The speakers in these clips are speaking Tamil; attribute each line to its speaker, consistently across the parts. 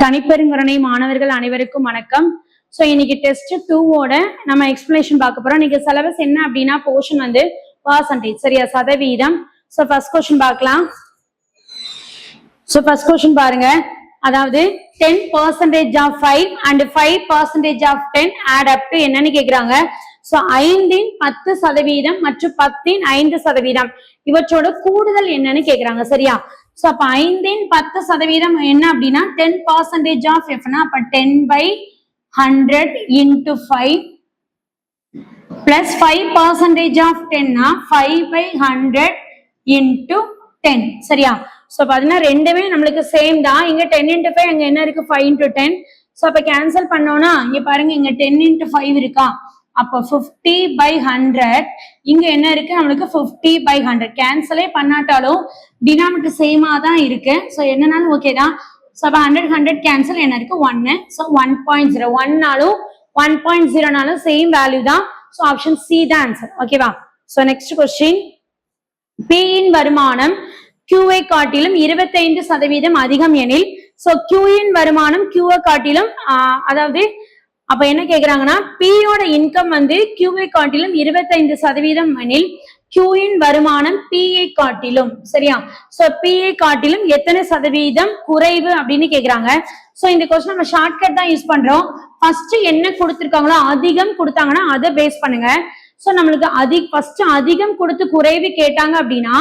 Speaker 1: தனிப்பெருங்கருணை மாணவர்கள் அனைவருக்கும் வணக்கம். சோ இன்னைக்கு டெஸ்ட் 2 நம்ம எக்ஸ்பிளேஷன் பார்க்க போறோம். இன்னைக்கு சிலபஸ் என்ன அப்படின்னா போர்ஷன் வந்து பர்சன்டேஜ், சரியா, சதவீதம். சோ ஃபர்ஸ்ட் क्वेश्चन பார்க்கலாம். சோ ஃபர்ஸ்ட் क्वेश्चन பாருங்க. அதாவது 10% of 5 and 5% of 10 add up to என்னன்னு கேக்குறாங்க. சோ 5 10% மற்றும் 10 5% இவற்றோட கூடுதல் என்னன்னு கேக்குறாங்க, சரியா? சோ அப்ப 5 10% என்ன அப்படின்னா 10% of f னா அப்ப 10/100 into 5 plus 5% of 10 னா 5/100 into 10, சரியா? சோ பாத்தீங்கன்னா ரெண்டுமே நம்மளுக்கு சேம் தான். இங்க 10 into 5, அங்க என்ன இருக்கு 5 into 10. சோ அப்ப கேன்சல் பண்ணோம்னா இங்க பாருங்க, இங்க 10 into 5 இருக்கா, அப்ப 50/100. இங்க என்ன இருக்கு நம்மளுக்கு 50/100. கேன்சலே பண்ணாட்டாலும் டினாமினேட்டர் சேமா தான் இருக்கு. சோ என்னன்னாலும் ஓகே தான். சோ அப்ப 100 கேன்சல் என்ன இருக்கு 1. சோ 1.0 1 நாலும் 1.0 நாலும் சேம் வேல்யூ தான். சோ ஆப்ஷன் சி தான் ஆன்சர், ஓகேவா? சோ நெக்ஸ்ட் क्वेश्चन, P இன் வருமானம் Q ஐ காட்டிலும் 25% அதிகம் எனில், சோ Q இன் வருமானம் Q ஐ காட்டிலும் அதாவது அப்ப என்ன கேக்குறாங்கன்னா P யோட இன்கம் வந்து Q ஐ காட்டிலும் 25% எனில் Q இன் வருமானம் P ஐ காட்டிலும், சரியா? சோ P ஐ காட்டிலும் எத்தனை சதவீதம் குறைவு அப்படின்னு கேக்குறாங்க. சோ இந்த क्वेश्चन நம்ம ஷார்ட்கட் தான் யூஸ் பண்றோம். ஃபர்ஸ்ட் என்ன கொடுத்திருக்காங்களோ அதிகம் கொடுத்தாங்கன்னா அதை பேஸ் பண்ணுங்க. சோ நம்மளுக்கு ஃபர்ஸ்ட் அதிகம் கொடுத்து குறைவு கேட்டாங்க அப்படின்னா,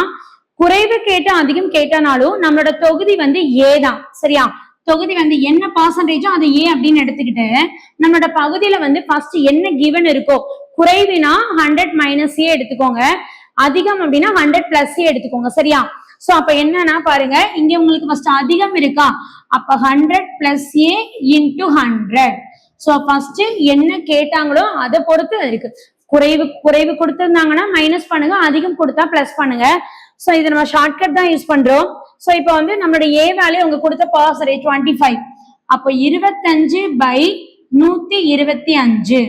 Speaker 1: குறைவு கேட்டா அதிகம் கேட்டானாலும் நம்மளோட தொகுதி வந்து ஏ தான், சரியா? தொகுதி வந்து என்ன பர்சன்டேஜோ அது ஏ அப்படின்னு எடுத்துக்கிட்டு நம்மளோட பகுதியில வந்து ஃபர்ஸ்ட் என்ன கிவன் இருக்கோ, குறைவுனா 100 minus ஏ எடுத்துக்கோங்க, அதிகம் அப்படின்னா 100 plus ஏ எடுத்துக்கோங்க, சரியா? சோ அப்ப என்னன்னா பாருங்க, இங்க உங்களுக்கு ஃபர்ஸ்ட் அதிகம் இருக்கா, அப்ப 100 plus ஏ into 100. சோ ஃபர்ஸ்ட் என்ன கேட்டாங்களோ அதை பொறுத்து இருக்கு. குறைவு கொடுத்திருந்தாங்கன்னா மைனஸ் பண்ணுங்க, அதிகம் கொடுத்தா பிளஸ் பண்ணுங்க. சோ இது நம்ம ஷார்ட்கட் தான் யூஸ் பண்றோம். சோ இப்போ வந்து நம்மளோட ஏ வேல்யூ உங்க கொடுத்த பர்சன்டேஜ் 25, அப்போ 25/125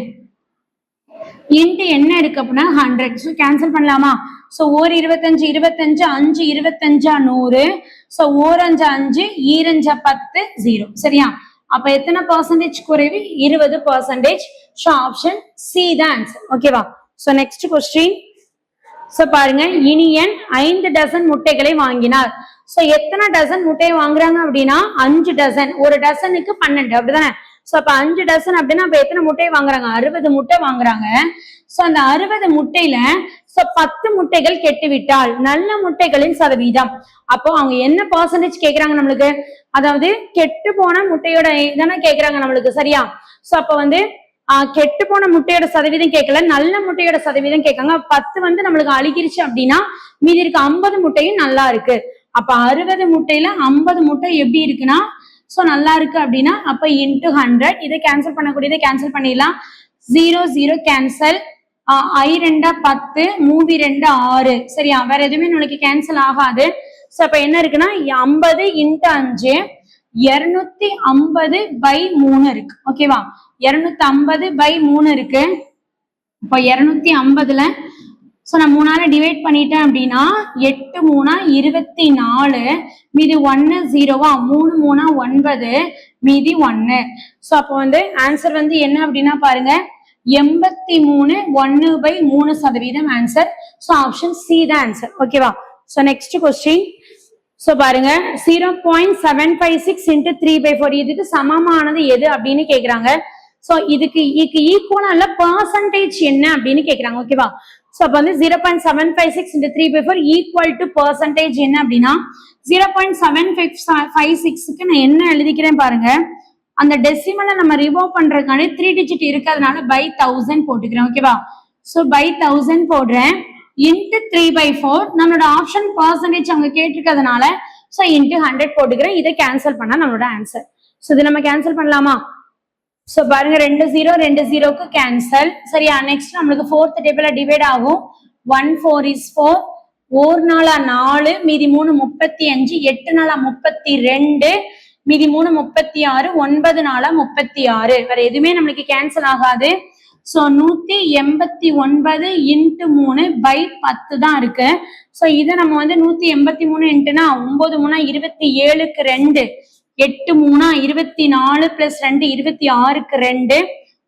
Speaker 1: இன்ட்டு என்ன இருக்கு அப்படின்னா 100. சோ கேன்சல் பண்ணலாமா? சோ 1 25 25 5 25 100. சோ 1 5 5 2 5 10 0, சரியா? அப்ப எத்தனை பர்சன்டேஜ் குறைவு 20%. சோ ஆப்ஷன் சி தான் ஆன்சர், ஓகேவா? சோ நெக்ஸ்ட் क्वेश्चन, சோ பாருங்க, இனியன் 5 டசன் முட்டைகளை வாங்கினார். சோ எத்தனை டசன் முட்டையை வாங்குறாங்க அப்படின்னா 5 டசன். ஒரு டசனுக்கு 12, அப்படிதானே? சோ அப்ப 5 டசன் அப்படின்னா அப்ப எத்தனை முட்டையை வாங்குறாங்க 60 முட்டை வாங்குறாங்க. சோ அந்த 60 முட்டையில 10 முட்டைகள் கெட்டுவிட்டால் நல்ல முட்டைகளின் சதவீதம். அப்போ அவங்க என்ன பர்சன்டேஜ் கேக்குறாங்க நம்மளுக்கு, அதாவது கெட்டு போன முட்டையோட இதானே கேக்குறாங்க நம்மளுக்கு, சரியா? சோ அப்ப வந்து கெட்டு போன முட்டையோட சதவீதம் கேட்கல, நல்ல முட்டையோட சதவீதம் கேட்காங்க. 10 வந்து நம்மளுக்கு அழுகிருச்சு அப்படின்னா மீதி இருக்க 50 முட்டையும் நல்லா இருக்கு. அப்ப 60 முட்டையில 50 முட்டை எப்படி இருக்குன்னா சோ நல்லா இருக்கு அப்படின்னா அப்ப இன்ட்டு 100. இதை கேன்சல் பண்ணக்கூடியதை கேன்சல் பண்ணிடலாம். 0 0 கேன்சல், I 2 10 3 2 6, சரியா? வேற எதுவுமே நம்மளுக்கு கேன்சல் ஆகாது. சோ அப்ப என்ன இருக்குன்னா 50 × 5 250/3 இருக்கு, ஓகேவா? 250/3 இருக்கு. இப்போ 250ல சோ நான் 3ஆல டிவைட் பண்ணிட்டேன் அப்படின்னா 8 3 24, மீதி 1 0வா, 3 3 9, மீதி 1. சோ அப்போ வந்து ஆன்சர் வந்து என்ன அப்படின்னா பாருங்க 83 1/3% ஆன்சர். சோ ஆப்ஷன் சி தான் ஆன்சர், ஓகேவா? சோ நெக்ஸ்ட் क्वेश्चन, சோ பாருங்க 0.756 × 3/4 இதுக்கு சமமானது எது அப்படின்னு கேக்குறாங்க. சோ இதுக்கு ஈக்குவலான பர்சன்டேஜ் என்ன அப்படின்னு கேக்குறாங்க, ஓகேவா? சோ அப்ப வந்து 0.756 × 3/4 ஈக்குவல் டு பர்சன்டேஜ் என்ன அப்படின்னா 0.756க்கு நான் என்ன எழுதிக்கிறேன் பாருங்க, அந்த டெசிமலை நம்ம ரிமூவ் பண்றதுக்கான 3 டிஜிட் இருக்கிறதுனால by 1000 போட்டுக்கிறேன், ஓகேவா? சோ by 1000 போடுறேன் இன்ட்டு 3/4. நம்மளோட ஆப்ஷன் பர்சன்டேஜ் அவங்க கேட்டிருக்கிறதுனால சோ இன்ட்டு 100 போட்டுக்கிறேன். இதை கேன்சல் பண்ணா நம்மளோட ஆன்சர். சோ இது நம்ம கேன்சல் பண்ணலாமா? சோ பாருங்க 2 0 2 0க்கு கேன்சல், சரியா? நெக்ஸ்ட் நம்மளுக்கு 4th டேபிள்ல டிவைட் ஆகும். 1 4 is 4, 4 4 4, மீதி 3 35, 8 4 32, மீதி 3 36, 9 4 36. வேற எதுவுமே நம்மளுக்கு கேன்சல் ஆகாது. சோ 189 × 3/10 தான் இருக்கு. சோ இதை நம்ம வந்து 183 இன்ட்டுனா 9 3 27க்கு 2, 8 3 24 பிளஸ் 2 26க்கு 2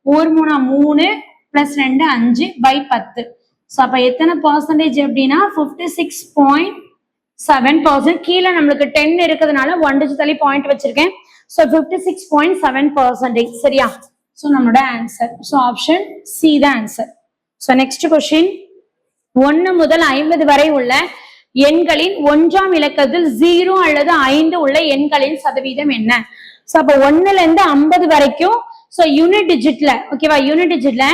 Speaker 1: 1 3 3 பிளஸ் 2 5 by 10. ஸோ அப்ப எத்தனை பர்சன்டேஜ் அப்படின்னா 56.7%. கீழே நம்மளுக்கு 10 இருக்கிறதுனால 1 digit தள்ளி பாயிண்ட் வச்சிருக்கேன். ஸோ 56.7%. சரியா? ஸோ நம்மளோட ஆன்சர். ஸோ ஆப்ஷன் சி தான் ஆன்சர். ஸோ நெக்ஸ்ட் கொஸ்டின், 1 முதல் 50 வரை உள்ள எண்களின் 1ஆம் இலக்கத்தில் 0 அல்லது 5 உள்ள எண்களின் சதவீதம் என்ன? சோ அப்ப 1ல இருந்து 50 வரைக்கும் சோ யூனிட் டிஜிட்ல, ஓகேவா, யூனிட் டிஜிட்ல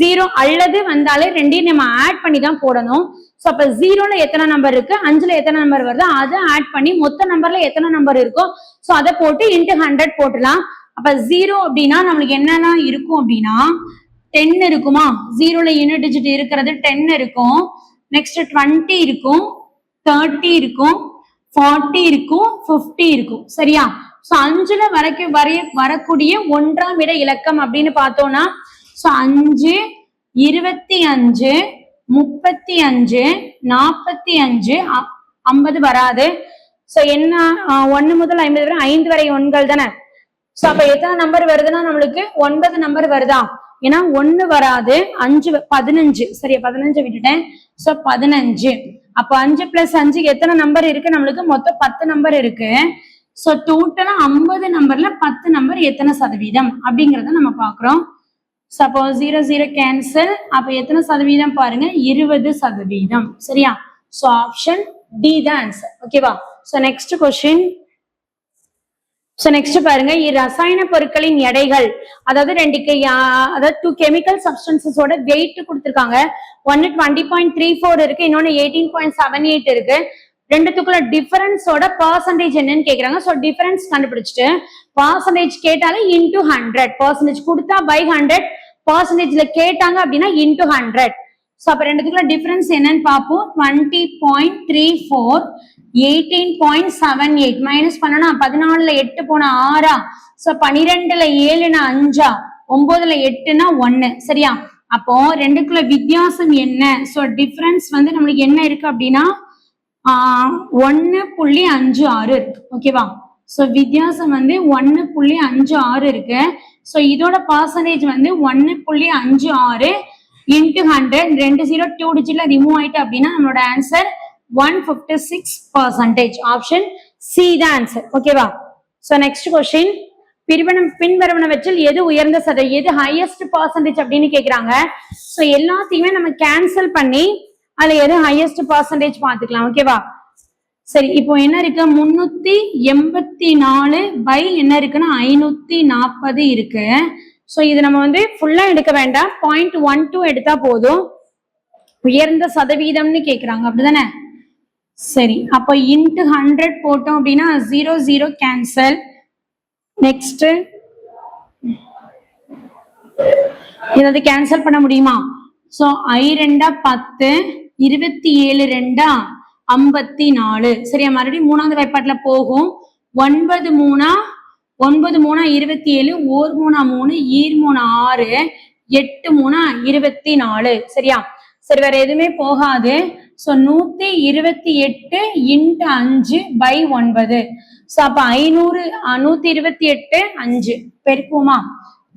Speaker 1: 0 அல்லது வந்தாலே ரெண்டையும் நம்ம ஆட் பண்ணி தான் போடணும். சோ அப்ப 0ல எத்தனை நம்பர் இருக்கு, 5ல எத்தனை நம்பர் வருதோ அதை ஆட் பண்ணி மொத்த நம்பர்ல எத்தனை நம்பர் இருக்கோ சோ அதை போட்டு இன்டு 100 போட்டுலாம். அப்ப 0 அப்படின்னா நம்மளுக்கு என்னெல்லாம் இருக்கும் அப்படின்னா 10 இருக்குமா, 0ல யூனிட் டிஜிட் இருக்கிறது 10 இருக்கும். நெக்ஸ்ட் 20 இருக்கும், 30 இருக்கும், 40 இருக்கும், 50 இருக்கும். சரியா? சோ 5ல வரக்கூடிய 1ஆம் இட இலக்கம் அப்படின்னு பார்த்தோம்னா சோ 5, 25, 35, 45, 50 வராது. சோ என்ன 1 முதல் 50 வரை 5 வரை எண்கள் தானே. சோ அப்ப எத்தனை நம்பர் வருதுன்னா நம்மளுக்கு 9 நம்பர் வருதா? ஏன்னா 1 வராது, 5 15. சரியா? 15 விட்டுட்டேன். சோ 15. அப்ப 5 பிளஸ் 5 எத்தனை நம்பர் இருக்கு நம்மளுக்கு? மொத்தம் 10 நம்பர் இருக்கு. சோ டோட்டலா 50 நம்பர்ல 10 நம்பர் எத்தனை சதவீதம் அப்படிங்கறத நம்ம பாக்குறோம். Suppose 0 0 cancel. அப்ப எத்தனை சதவீதம் பாருங்க, 20%. சரியா? சோ ஆப்ஷன் டி தான் ஆன்சர். ஓகேவா? So next question. So next பாருங்க, ரசாயன பொருட்களின் எடைகள், அதாவது அதாவது 2 கெமிக்கல் சப்ஸ்டன்சஸோட வெயிட் கொடுத்திருக்காங்க. ஒன்னு 20.34 இருக்கு, இன்னொன்னு 18.78 இருக்கு. ரெண்டுத்துக்குள்ள டிஃபரன்ஸோட பர்சன்டேஜ் என்னன்னு கேக்குறாங்க. சோ டிஃபரன்ஸ் கண்டுபிடிச்சிட்டு பர்சன்டேஜ் கேட்டாலே இன்டூ 100, பர்சன்டேஜ் கொடுத்தா பை 100, பர்சன்டேஜ்ல கேட்டாங்க அப்படின்னா இன்டூ 100. சோ அப்ப ரெண்டுத்துக்குள்ள டிஃபரன்ஸ் என்னன்னு பார்ப்போம். 20.34, 18.78 மைனஸ் பண்ணனா 14ல 8 போனா 6, சோ 12ல 7னா 5, 9ல 8னா 1. சரியா? அப்போ ரெண்டுக்குள்ள வித்தியாசம் என்ன? சோ டிஃபரன்ஸ் வந்து நம்மளுக்கு என்ன இருக்கு அப்படின்னா 1.56 இருக்கு. ஓகேவா? சோ வித்தியாசம் வந்து 1.56 இருக்கு. சோ இதோட பர்சன்டேஜ் வந்து 1.56 இன்டு 100. 2 0 2 டிஜிட்ல ரிமூவ் ஆயிட்டு அப்படின்னா நம்மளோட ஆன்சர் 156%. ஆப்ஷன் சி தான் ஆன்சர். ஓகேவா? சோ நெக்ஸ்ட் கொஸ்டின், பின்வருவனவற்றில் எது உயர்ந்த சதவீதம், எது ஹையஸ்ட் பர்சன்டேஜ் அப்படின்னு கேக்குறாங்க. சோ எல்லாத்தையுமே நம்ம கேன்சல் பண்ணி அதுல எது ஹையஸ்ட் பர்சன்டேஜ் பாத்துக்கலாம். ஓகேவா? சரி, இப்போ என்ன இருக்கு, 384 பை என்ன இருக்குன்னா 540 இருக்கு. சோ இது நம்ம வந்து ஃபுல்லா எடுக்க வேண்டாம், 0.12 எடுத்தா போதும். உயர்ந்த சதவீதம்னு கேக்குறாங்க, அப்படிதானே? சரி, அப்ப இன்ட்டு 100 போட்டோம் அப்படின்னா 0 0 கேன்சல். நெக்ஸ்ட் இதை கேன்சல் பண்ண முடியுமா? So I2 10, 27 2 54. சரியா? மறுபடியும் 3வது வாய்ப்பாட்டுல போகும். 9 3 27, 1 3 3 6, 8 3 24. சரியா? சரி, வேற எதுவுமே போகாது. So 128 into 5 by 9. சோ அப்ப 500, 128 5 பெருக்குமா?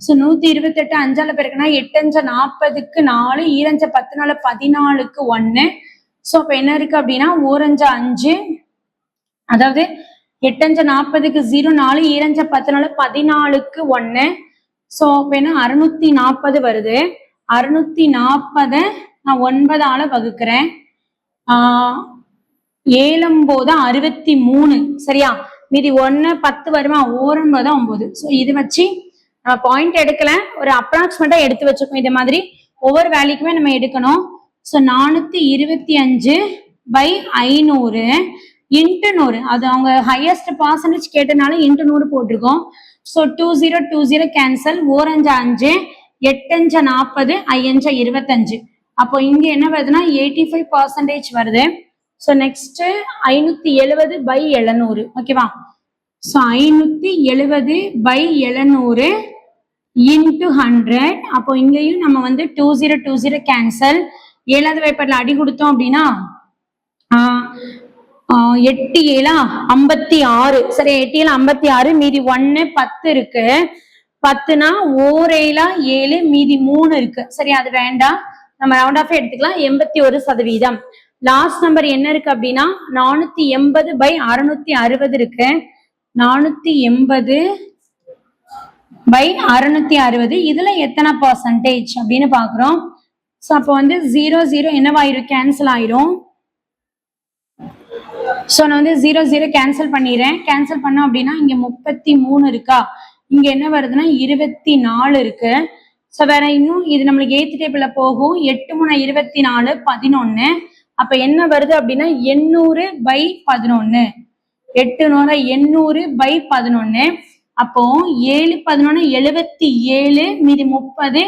Speaker 1: சோ 128 5ஆல பெருக்குனா 8 5 40க்கு 4, 2 5 10 4 14க்கு 1. சோ அப்ப என்ன இருக்கு அப்படின்னா 1 5 5, அதாவது 8 5 40க்கு 0, 4 2 5 10 4 14க்கு 1. சோ அப்ப என்ன 640 வருது. 640 நான் 9ஆல வகுக்கிறேன். 7 9 63. சரியா? மீதி 1 10 வருமா? 1 9 9. சோ இது வச்சு நம்ம பாயிண்ட் எடுக்கல, ஒரு அப்ராக்சிமேட்டா எடுத்து வச்சுக்கோம். இதே மாதிரி ஒவ்வொரு வேல்யூக்குமே நம்ம எடுக்கணும். So 425 by 500 into 100. அது அவங்க ஹையஸ்ட் பர்சன்டேஜ் கேட்டனால இன்ட்டு 100 போட்டிருக்கோம். So 20 20 cancel. 4 5 5, 8 5 40, 5 25. அப்போ இங்க என்ன வருதுன்னா 85% வருது. So next 570 by 700. ஓகேவா? So 570 by 700 into 100. அப்போ இங்கேயும் நம்ம வந்து 20 20 கேன்சல். 7வது வாய்ப்பாட்டுல அடி கொடுத்தோம் அப்படின்னா 8 7 56. சரி, 8 7 56, மீதி 1 10 இருக்கு. 10னா 1 7 7, மீதி 3 இருக்கு. சரி, அது வேண்டாம், நம்ம ரவுண்ட் ஆஃப் எடுத்துக்கலாம். 81%. லாஸ்ட் நம்பர் என்ன இருக்கு அப்படின்னா 480/660 இருக்கு. 480/660 இதுல எத்தனை பர்சன்டேஜ் அப்படின்னு பாக்குறோம். சோ அப்போ வந்து 0 0 என்னவாயிரும், கேன்சல் ஆயிரும். சோ நான் வந்து 0 0 கேன்சல் பண்ணிடுறேன். கேன்சல் பண்ணோம் அப்படின்னா இங்க 33 இருக்கா, இங்க என்ன வருதுன்னா 24 இருக்கு. சோ வேற இன்னும் இது நம்மளுக்கு 8th டேபிள்ல போகும். 8 3 24 11. அப்ப என்ன வருது அப்படின்னா 800/11. 8 800/11. அப்போ 7 11 77, மீதி 30,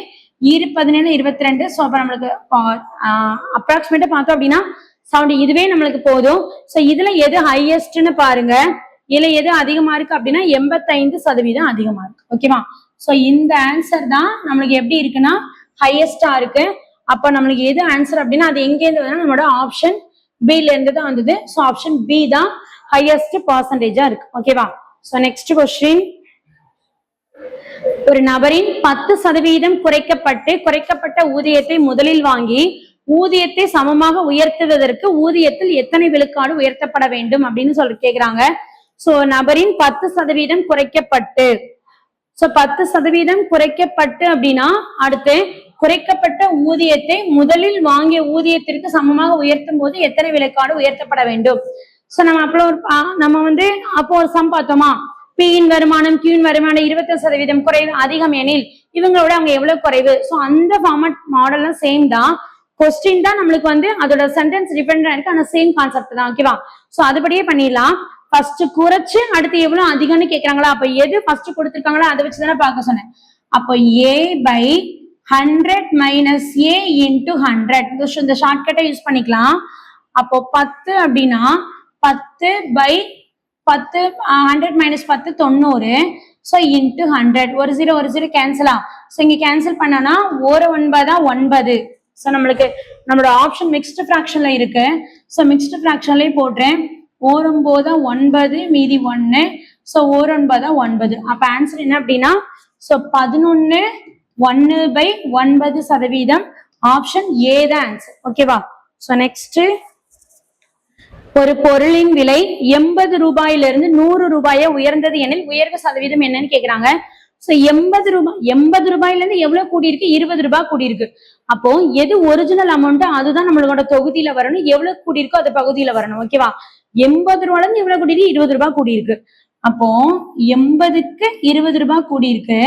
Speaker 1: 17 22. சோ அப்ப நம்மளுக்கு அப்ராக்சிமேட்டா பார்த்தோம் அப்படின்னா 70. இதுவே நம்மளுக்கு போதும். சோ இதுல எது ஹையஸ்ட்னு பாருங்க. இதுல எது அதிகமா இருக்கு அப்படின்னா 85% அதிகமா இருக்கு. ஓகேவா? சோ இந்த ஆன்சர் தான் நம்மளுக்கு எப்படி இருக்குன்னா ஹையஸ்டா இருக்கு. அப்ப நம்மளுக்கு எது ஆன்சர் அப்படின்னா அது எங்க இருந்து வந்தா நம்மளோட ஆப்ஷன் பில இருந்து தான் வந்தது. சோ ஆப்ஷன் பி தான் ஹையஸ்ட் பர்சன்டேஜா இருக்கு. ஓகேவா? So next question. ஒரு நபரின் 10% குறைக்கப்பட்ட ஊதியத்தை முதலில் வாங்கி ஊதியத்தை சமமாக உயர்த்துவதற்கு ஊதியத்தில் எத்தனை விழுக்காடு உயர்த்தப்பட வேண்டும் அப்படின்னு கேக்குறாங்க. சோ நபரின் 10% குறைக்கப்பட்டு, சோ 10% குறைக்கப்பட்டு அப்படின்னா அடுத்து குறைக்கப்பட்ட ஊதியத்தை முதலில் வாங்கிய ஊதியத்திற்கு சமமாக உயர்த்தும் போது எத்தனை விழுக்காடு உயர்த்தப்பட வேண்டும். சோ நம்ம வந்து அப்போ ஒரு சம் பார்த்தோமா, பியின் வருமானம் கியூன் வருமானம் 20% குறைவு அதிகம் எனில் இவங்களோட அவங்க எவ்வளவு குறைவு. சோ அந்த ஃபார்மட் மாடல்லாம் சேம் தான். கொஸ்டின் தான் நம்மளுக்கு வந்து அதோட சென்டென்ஸ் டிஃபரெண்டா இருக்கு, ஆனா சேம் கான்செப்ட் தான். ஓகேவா? சோ அதுபடியே பண்ணிடலாம். ஃபர்ஸ்ட் குறைச்சு அடுத்து எவ்வளவு அதிகம்னு கேக்குறாங்களா, அப்ப எது ஃபர்ஸ்ட் கொடுத்திருக்காங்களோ அதை வச்சுதானே பார்க்க சொன்னேன். அப்போ a/100 - a × 100 இந்த ஷார்ட்கட்டை யூஸ் பண்ணிக்கலாம். அப்போ 10 அப்படின்னா 10/10 100 - 10 90. So into 100. ஒரு 0 கேன்சலா. சோ இங்க கேன்சல் பண்ணனா 1 9 9. சோ நம்மளோட ஆப்ஷன் மிக்ஸ்டு ஃபிராக்ஷன்ல இருக்கு. சோ மிக்ஸ்டு ஃபிராக்ஷன்லயே போடுறேன். 1 9 9, மீதி 1. சோ 1 9 9. அப்ப ஆன்சர் என்ன அப்படின்னா சோ 11 1/9%. ஆப்ஷன் ஏ தான் ஆன்சர். ஓகேவா? So next. ஒரு பொருளின் விலை 80 ரூபாயிலிருந்து 100 ரூபாயா உயர்ந்தது எனில் உயர்வு சதவீதம் என்னன்னு கேக்குறாங்க. சோ 80 ரூபாயில இருந்து எவ்வளவு கூடியிருக்கு, 20 ரூபாய் கூடியிருக்கு. அப்போ எது ஒரிஜினல் அமௌண்ட் அதுதான் நம்மளோட தொகுதியில வரணும், எவ்வளவு கூடியிருக்கோ அது பகுதியில வரணும். ஓகேவா? 80 ரூபாயில இருந்து எவ்வளவு கூடியிருக்கு, 20 ரூபாய் கூடியிருக்கு. அப்போ 80க்கு 20 ரூபாய் கூடியிருக்கு.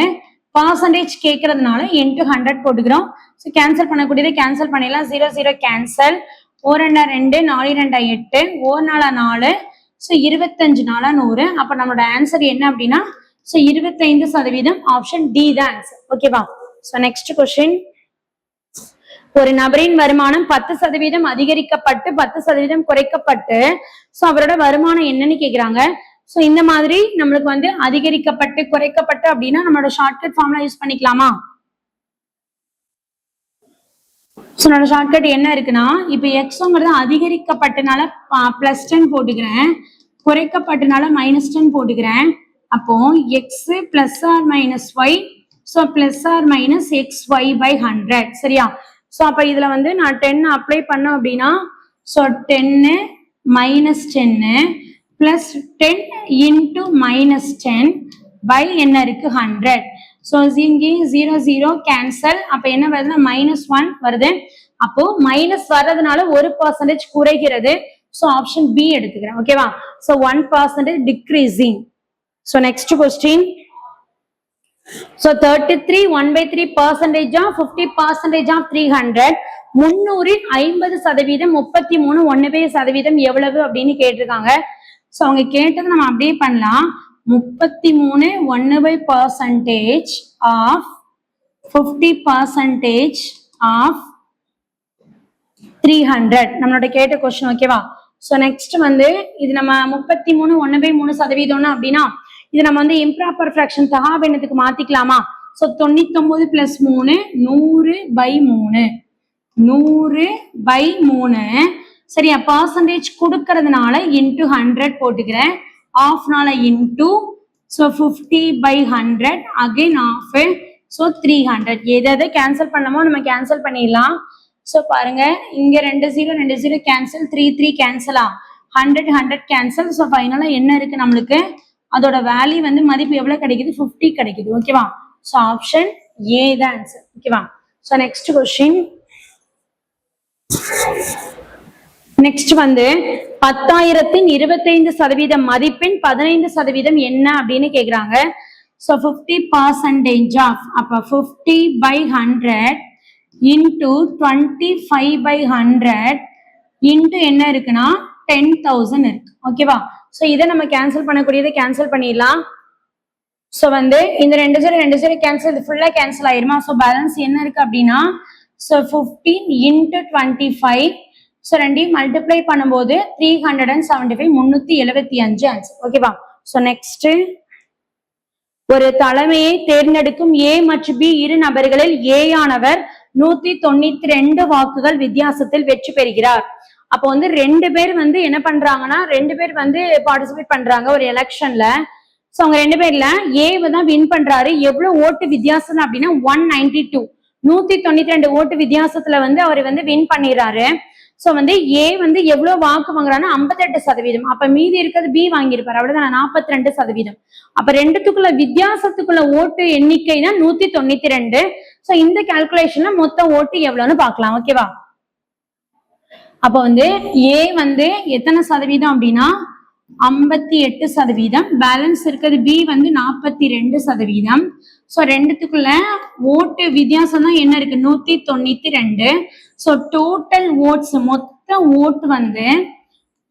Speaker 1: பர்சன்டேஜ் கேட்கறதுனால இன்டு 100 போட்டுக்கிறோம். சோ கேன்சல் பண்ணக்கூடியதை கேன்சல் பண்ணிடலாம். 0 0 கேன்சல். 1 2 4 2 8, 1 4 4. சோ 25 4 100. அப்ப நம்மளோட ஆன்சர் என்ன அப்படின்னா சோ 25%. ஆப்ஷன் டி தான் ஆன்சர். ஓகேவா? So next question. ஒரு நபரின் வருமானம் 10% அதிகரிக்கப்பட்டு 10% குறைக்கப்பட்டு சோ அவரோட வருமானம் என்னன்னு கேக்குறாங்க. சோ இந்த மாதிரி நம்மளுக்கு வந்து அதிகரிக்கப்பட்டு குறைக்கப்பட்டு அப்படின்னா நம்மளோட ஷார்ட்கட் ஃபார்முலா யூஸ் பண்ணிக்கலாமா? சோ நம்மளோட ஷார்ட்கட் என்ன இருக்குன்னா, இப்ப எக்ஸ்ங்கிறது அதிகரிக்கப்பட்டனால +10 போட்டுக்கிறேன், குறைக்கப்பட்டனால -10 போட்டுக்கிறேன். அப்போ X +or -y, so +or -xy/100. சரியா? சோ அப்ப இதுல வந்து நான் 10 அப்ளை பண்ணோம் அப்படின்னா சோ 10 -10 +10 × -10 என்ன இருக்கு 100. சோ இங்கே 0 0 கேன்சல். அப்ப என்ன வருதுன்னா -1 வருது. அப்போ மைனஸ் வர்றதுனால 1% குறைகிறது. சோ ஆப்ஷன் பி எடுத்துக்கிறேன். ஓகேவா? So 1% decreasing. So next question. So 33 1/3% of 50% of 300. 300 50%, 33 1/1% எவ்வளவு அப்படின்னு கேட்டிருக்காங்க. சோ அவங்க கேட்டது நம்ம அப்படியே பண்ணலாம். 33 1/% of 50% of 300 நம்மளோட கேட்ட கொஸ்டின். ஓகேவா? சோ நெக்ஸ்ட் வந்து இது நம்ம 33 1/3% அப்படின்னா இது நம்ம வந்து இம்ப்ராப்பர் ஃபிராக்ஷன் தகாபெண்ணத்துக்கு மாத்திக்கலாமா? சோ 99 + 3 100/3. 100/3 சரியா, பர்சன்டேஜ் கொடுக்கறதுனால இன்டூ 100 போட்டுக்கிறேன், ஆஃப்னால into, so 50/100 again half, so 300. எதை கேன்சல் பண்ணலாமோ நம்ம கேன்சல் பண்ணிடலாம். ஸோ பாருங்க, இங்க 2 0 கேன்சல், 3 3 கேன்சலா, 100 கேன்சல். ஸோ ஃபைனலா என்ன இருக்கு நம்மளுக்கு, அதோட வேல்யூ வந்து மதிப்பு எவ்வளவு கிடைக்குது, 50 கிடைக்குது. ஓகேவா, ஸோ ஆப்ஷன் ஏ தான் ஆன்சர். ஓகேவா, ஸோ நெக்ஸ்ட் கொஸ்டின். நெக்ஸ்ட் வந்து 10,000 25% மதிப்பின் 15% என்ன அப்படின்னு கேக்குறாங்க. ஸோ 50% ஆஃப், அப்ப 50/100 இன்டூ 25/100 இன்டூ என்ன இருக்குன்னா 10,000 இருக்கு. ஓகேவா, ஸோ இதை நம்ம கேன்சல் பண்ணக்கூடியதை கேன்சல் பண்ணிடலாம். ஸோ வந்து இந்த 2 0 கேன்சல், இது ஃபுல்லா கேன்சல் ஆயிருமா. ஸோ பேலன்ஸ் என்ன இருக்கு அப்படின்னா, ஸோ 15 இன்டூ 25, ஸோ ரெண்டையும் மல்டிப்ளை பண்ணும்போது 375 375 ஆன்சர். ஓகேவா, ஸோ நெக்ஸ்ட், ஒரு தலைமையை தேர்ந்தெடுக்கும் ஏ மற்றும் பி இரு நபர்களில் ஏ ஆனவர் 192 வாக்குகள் வித்தியாசத்தில் வெற்றி பெறுகிறார். அப்போ வந்து 2 பேர் வந்து என்ன பண்றாங்கன்னா, 2 பேர் வந்து பார்ட்டிசிபேட் பண்றாங்க ஒரு எலெக்ஷன்ல. சோ அவங்க 2 பேர்ல ஏ தான் வின் பண்றாரு. எவ்வளவு ஓட்டு வித்தியாசம் அப்படின்னா 192, 192 ஓட்டு வித்தியாசத்துல வந்து அவர் வந்து வின் பண்ணிடுறாரு. சோ வந்து ஏ வந்து எவ்வளவு வாக்கு வாங்குறான்னா 58%. அப்ப மீதி இருக்கிறது பி வாங்கியிருப்பாரு, அவ்வளவுதான் 42%. அப்ப ரெண்டுத்துக்குள்ள வித்தியாசத்துக்குள்ள ஓட்டு எண்ணிக்கை தான் 192. சோ இந்த கால்குலேஷன்ல மொத்த ஓட்டு எவ்வளவுன்னு பாக்கலாம். ஓகேவா, அப்ப வந்து ஏ வந்து எத்தனை சதவீதம் அப்படின்னா 58%, பேலன்ஸ் இருக்கிறது பி வந்து 42%. சோ ரெண்டுத்துக்குள்ள ஓட்டு வித்தியாசம் தான் என்ன இருக்கு, 192. சோ டோட்டல் ஓட்ஸ், மொத்த ஓட்டு வந்து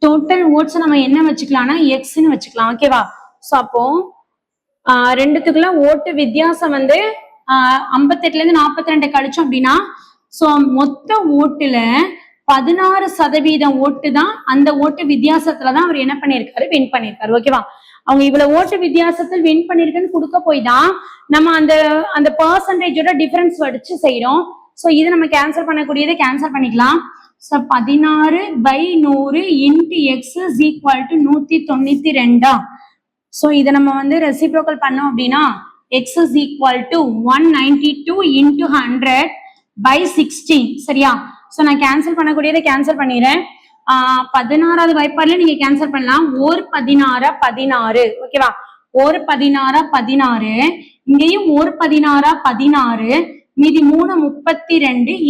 Speaker 1: டோட்டல் ஓட்ஸ் நம்ம என்ன வச்சுக்கலாம்னா எக்ஸ்ன்னு வச்சுக்கலாம். ஓகேவா, சோ அப்போ ரெண்டுத்துக்குள்ள ஓட்டு வித்தியாசம் வந்து 58ல இருந்து 42 கழிச்சோம் அப்படின்னா, சோ மொத்த ஓட்டுல 16% ஓட்டு தான், அந்த ஓட்டு வித்தியாசத்துலதான் அவர் என்ன பண்ணிருக்காரு, வின் பண்ணிருக்காரு. ஓகேவா, அவங்க இவ்வளவு ஓட்டு வித்தியாசத்தில் வின் பண்ணிருக்குன்னு கொடுக்க போய் தான் நம்ம அந்த பர்சன்டேஜோட டிஃபரன்ஸ் வச்சு செய்யறோம். சோ இது நம்ம கேன்சல் பண்ணக்கூடியதை கேன்சல் பண்ணிக்கலாம். So 16/100 into X is equal to 192. So இதை நம்ம வந்து ரெசிப்ரோக்கல் பண்ணோம் அப்படின்னா X is equal to 192 into 100/16. சரியா, சோ நான் கேன்சல் பண்ணக்கூடியதை கேன்சல் பண்ணிடுறேன். 16வது வாய்ப்பாடுல நீங்க கேன்சல் பண்ணலாம். 1 16 16. ஓகேவா, 1 16 16, இங்கேயும் 1 16 16, மீதி 3 32,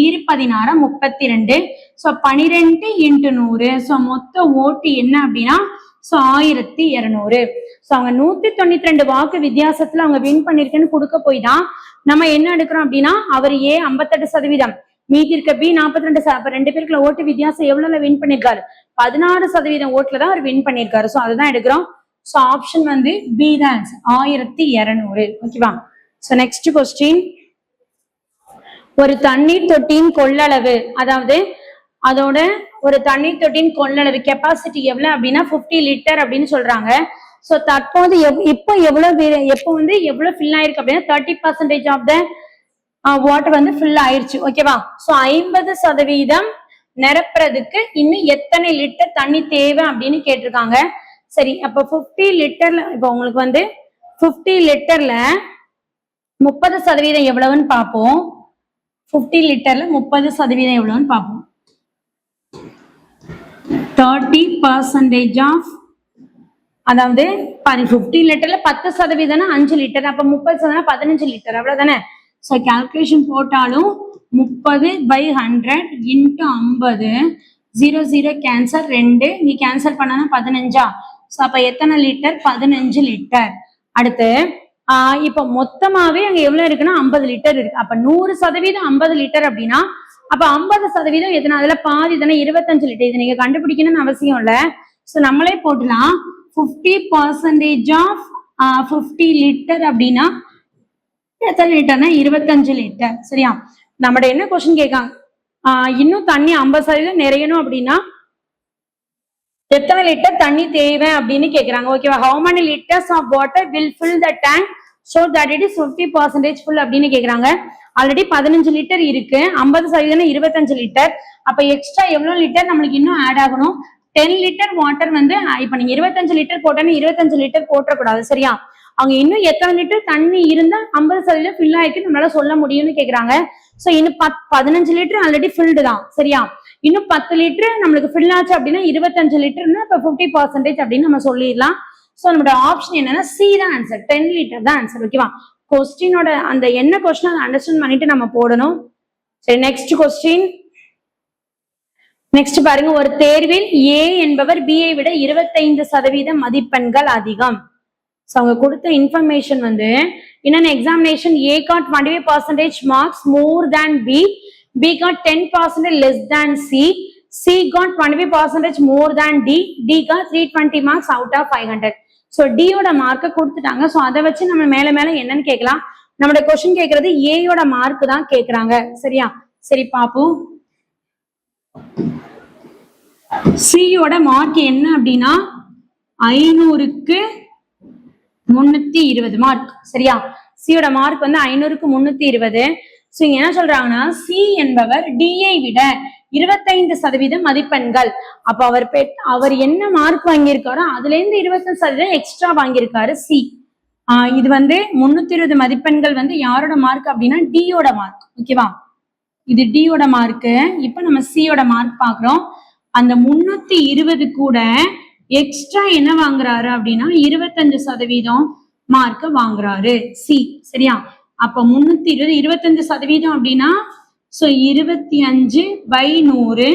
Speaker 1: 16 32. So 12 into 100. சோ மொத்த ஓட்டு என்ன அப்படின்னா 1200. சோ அவங்க 192 வாக்கு வித்தியாசத்துல அவங்க வின் பண்ணிருக்கேன்னு கொடுக்க போய் தான் நம்ம என்ன எடுக்கிறோம் அப்படின்னா, அவர் ஏ 58%, மீதி இருக்க பி 42. அப்ப 2 பேருக்குள்ள ஓட்டு வித்தியாசம் எவ்வளவுல வின் பண்ணிருக்காரு, 16% ஓட்டுல தான் அவர் வின் பண்ணிருக்காரு. சோ அதுதான் எடுக்கிறோம். சோ ஆப்ஷன் வந்து பி தான் ஆன்சர், 1200. ஓகேவா, சோ நெக்ஸ்ட் கொஸ்டின். ஒரு தண்ணீர் தொட்டியின் கொள்ளளவு, அதாவது அதோட ஒரு தண்ணீர் தொட்டியின் கொள்ளளவு கெப்பாசிட்டி எவ்வளவு அப்படின்னா 50 லிட்டர் அப்படின்னு சொல்றாங்க. சோ தற்போது இப்போ வந்து எவ்வளவு ஃபில் ஆயிருக்கு அப்படின்னா 30% ஆஃப் த வாட்டர் வந்து ஃபில் ஆயிருச்சு. ஓகேவா, சோ 50% நிரப்புறதுக்கு இன்னும் எத்தனை லிட்டர் தண்ணி தேவை அப்படின்னு கேட்டிருக்காங்க. சரி, அப்ப 50 லிட்டர்ல, இப்ப உங்களுக்கு வந்து 50 லிட்டர்ல 30% எவ்வளவுன்னு பார்ப்போம். 50 லிட்டர்ல 30% எவ்வளவுன்னு பார்ப்போம். 30% ஆஃப், அதாவது 50 லிட்டர்ல 10% 5 லிட்டர், அப்ப 30% 15 லிட்டர், அவ்வளவுதானே. சோ கால்குலேஷன் போட்டாலும் 30/100 இன்டு 50, 0 0 கேன்சல், 2 நீ கேன்சல் பண்ணா 15. சோ அப்ப எத்தனை லிட்டர், 15 லிட்டர். அடுத்து இப்ப மொத்தமாவே அங்க எவ்வளவு இருக்குன்னா 50 லிட்டர் இருக்கு. அப்ப 100% 50 லிட்டர் அப்படின்னா அப்ப 50% எத்தனை, அதுல பாதி தானே 25 லிட்டர். இது நீங்க கண்டுபிடிக்கணும்னு அவசியம் இல்ல. சோ நம்மளே போட்டுலாம். 50% ஆஃப் 50 லிட்டர் அப்படின்னா எத்தனை லிட்டர்னா 25 லிட்டர். சரியா, நம்மட என்ன கொஸ்டின் கேட்காங்க, இன்னும் தண்ணி 50% நிறையணும் அப்படின்னா எத்தனை லிட்டர் தண்ணி தேவை அப்படின்னு கேக்குறாங்க. ஓகேவா, how many liters of water will fill the tank so that it is 50% full அப்படின்னு கேக்குறாங்க. ஆல்ரெடி 15 லிட்டர் இருக்கு, 50% 25 லிட்டர். அப்ப எக்ஸ்ட்ரா எவ்வளவு லிட்டர் நம்மளுக்கு இன்னும் ஆட் ஆகணும்? 10 லிட்டர் வாட்டர் வந்து இப்ப நீங்க 25 லிட்டர் போட்டேன்னு 25 லிட்டர் போட்டக்கூடாது, சரியா? அவங்க இன்னும் எத்தனை லிட்டர் தண்ணி இருந்தா 50% ஃபில் ஆயிருக்கு நம்மளால சொல்ல முடியும்னு கேக்குறாங்க. சோ இன்னும் 15 லிட்டர் ஆல்ரெடி ஃபில்டு தான், சரியா? இன்னும் 10 லிட்டர் நம்மளுக்கு ஃபில் ஆச்சு அப்படின்னா 25 லிட்டர்னா இப்ப 50% அப்படின்னு நம்ம சொல்லிடலாம். சோ நம்மளோட ஆப்ஷன் என்னன்னா சி தான் ஆன்சர், 10 லிட்டர் தான் ஆன்சர். ஓகேவா? கொஸ்டினோட அந்த என்ன கொஸ்டின் அதை அண்டர்ஸ்டாண்ட் பண்ணிட்டு நம்ம போடணும். சரி, நெக்ஸ்ட் கொஸ்டின். நெக்ஸ்ட் பாருங்க, ஒரு தேர்வில் ஏ என்பவர் பி ஐ விட 25% மதிப்பெண்கள் அதிகம். அவங்க கொடுத்த இன்ஃபர்மேஷன் வந்து in an examination A got 25% marks more than B got 10% less than C got 25% more than D got 320 marks out of 500. So D யோட மார்க்க கொடுத்துட்டாங்க. சோ அதை வச்சு நம்ம மேல மேல என்னன்னு கேட்கலாம். நம்மளோட கொஸ்டின் கேட்கறது A யோட மார்க் தான் கேக்குறாங்க, சரியா? சரி பாப்போம். C யோட மார்க் என்ன அப்படின்னா 500க்கு 320 மார்க், சரியா? சியோட மார்க் வந்து 500க்கு 320. சோ இங்க என்ன சொல்றாங்கன்னா சி என்பவர் டிஐ விட 25% மதிப்பெண்கள். அப்ப அவர் என்ன மார்க் வாங்கியிருக்காரோ அதுல இருந்து 25% எக்ஸ்ட்ரா வாங்கியிருக்காரு சி. இது வந்து 320 மதிப்பெண்கள் வந்து யாரோட மார்க் அப்படின்னா டியோட மார்க். ஓகேவா? இது டியோட மார்க். இப்ப நம்ம சியோட மார்க் பாக்குறோம். அந்த 320 கூட எக்ஸ்ட்ரா என்ன வாங்குறாரு அப்படின்னா 25% மார்க் வாங்குறாரு சி, சரியா? அப்ப 320 25% அப்படின்னா சோ 25/100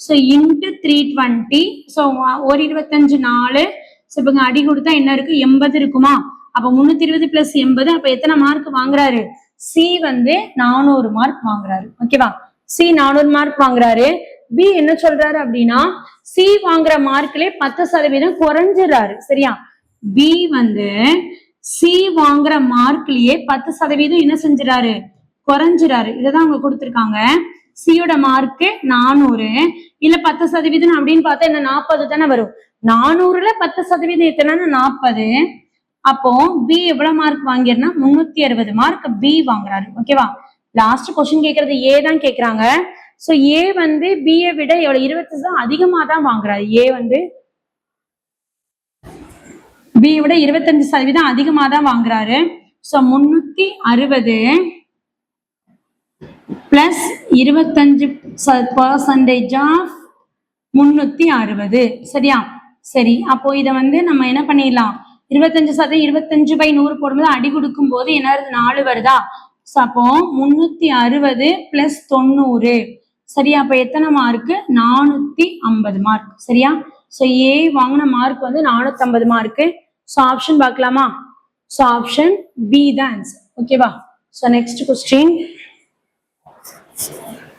Speaker 1: சோ இன்டு 320. சோ ஒரு 25 4. சோ இப்ப அடி கொடுத்தா என்ன இருக்கு? 80 இருக்குமா? அப்ப 320 பிளஸ் 80, அப்ப எத்தனை மார்க் வாங்குறாரு? சி வந்து 400 மார்க் வாங்குறாரு. ஓகேவா? சி 400 மார்க் வாங்குறாரு. பி என்ன சொல்றாரு அப்படின்னா சி வாங்குற மார்க்லயே 10% குறைஞ்சிடறாரு, சரியா? பி வந்து சி வாங்குற மார்க்லயே 10% என்ன செஞ்சிடாரு? குறைஞ்சிடாரு. இததான் அவங்க கொடுத்திருக்காங்க. சியோட மார்க் 400 இல்ல 10% அப்படின்னு பார்த்தா என்ன 40 தானே வரும். 400ல 10% எத்தனைன்னா 40. அப்போ பி எவ்வளவு மார்க் வாங்கிருந்தா 360 மார்க் பி வாங்குறாரு. ஓகேவா? லாஸ்ட் கொஸ்டின் கேட்கறது ஏ தான் கேக்குறாங்க. சோ ஏ வந்து பி ஐ விட எவ்வளவு 25 அதிகமா தான் வாங்குறாரு. ஏ வந்து பி விட 25% அதிகமா தான் வாங்குறாரு. சோ 360 பிளஸ் 25% ஆஃப் 360, சரியா? சரி, அப்போ இத வந்து நம்ம என்ன பண்ணிடலாம்? 25% 25/100 போடும்போது அடி கொடுக்கும் போது என்ன வருது? 4 வருதா? அப்போ 360 பிளஸ் 90, சரியா? அப்ப எத்தனை மார்க்? 450 மார்க், சரியா? சோ ஏ வாங்கின மார்க் வந்து 450 மார்க். சோ ஆப்ஷன் பார்க்கலாமா? சோ ஆப்ஷன் பி தான் ஆன்சர். ஓகேவா? So next question.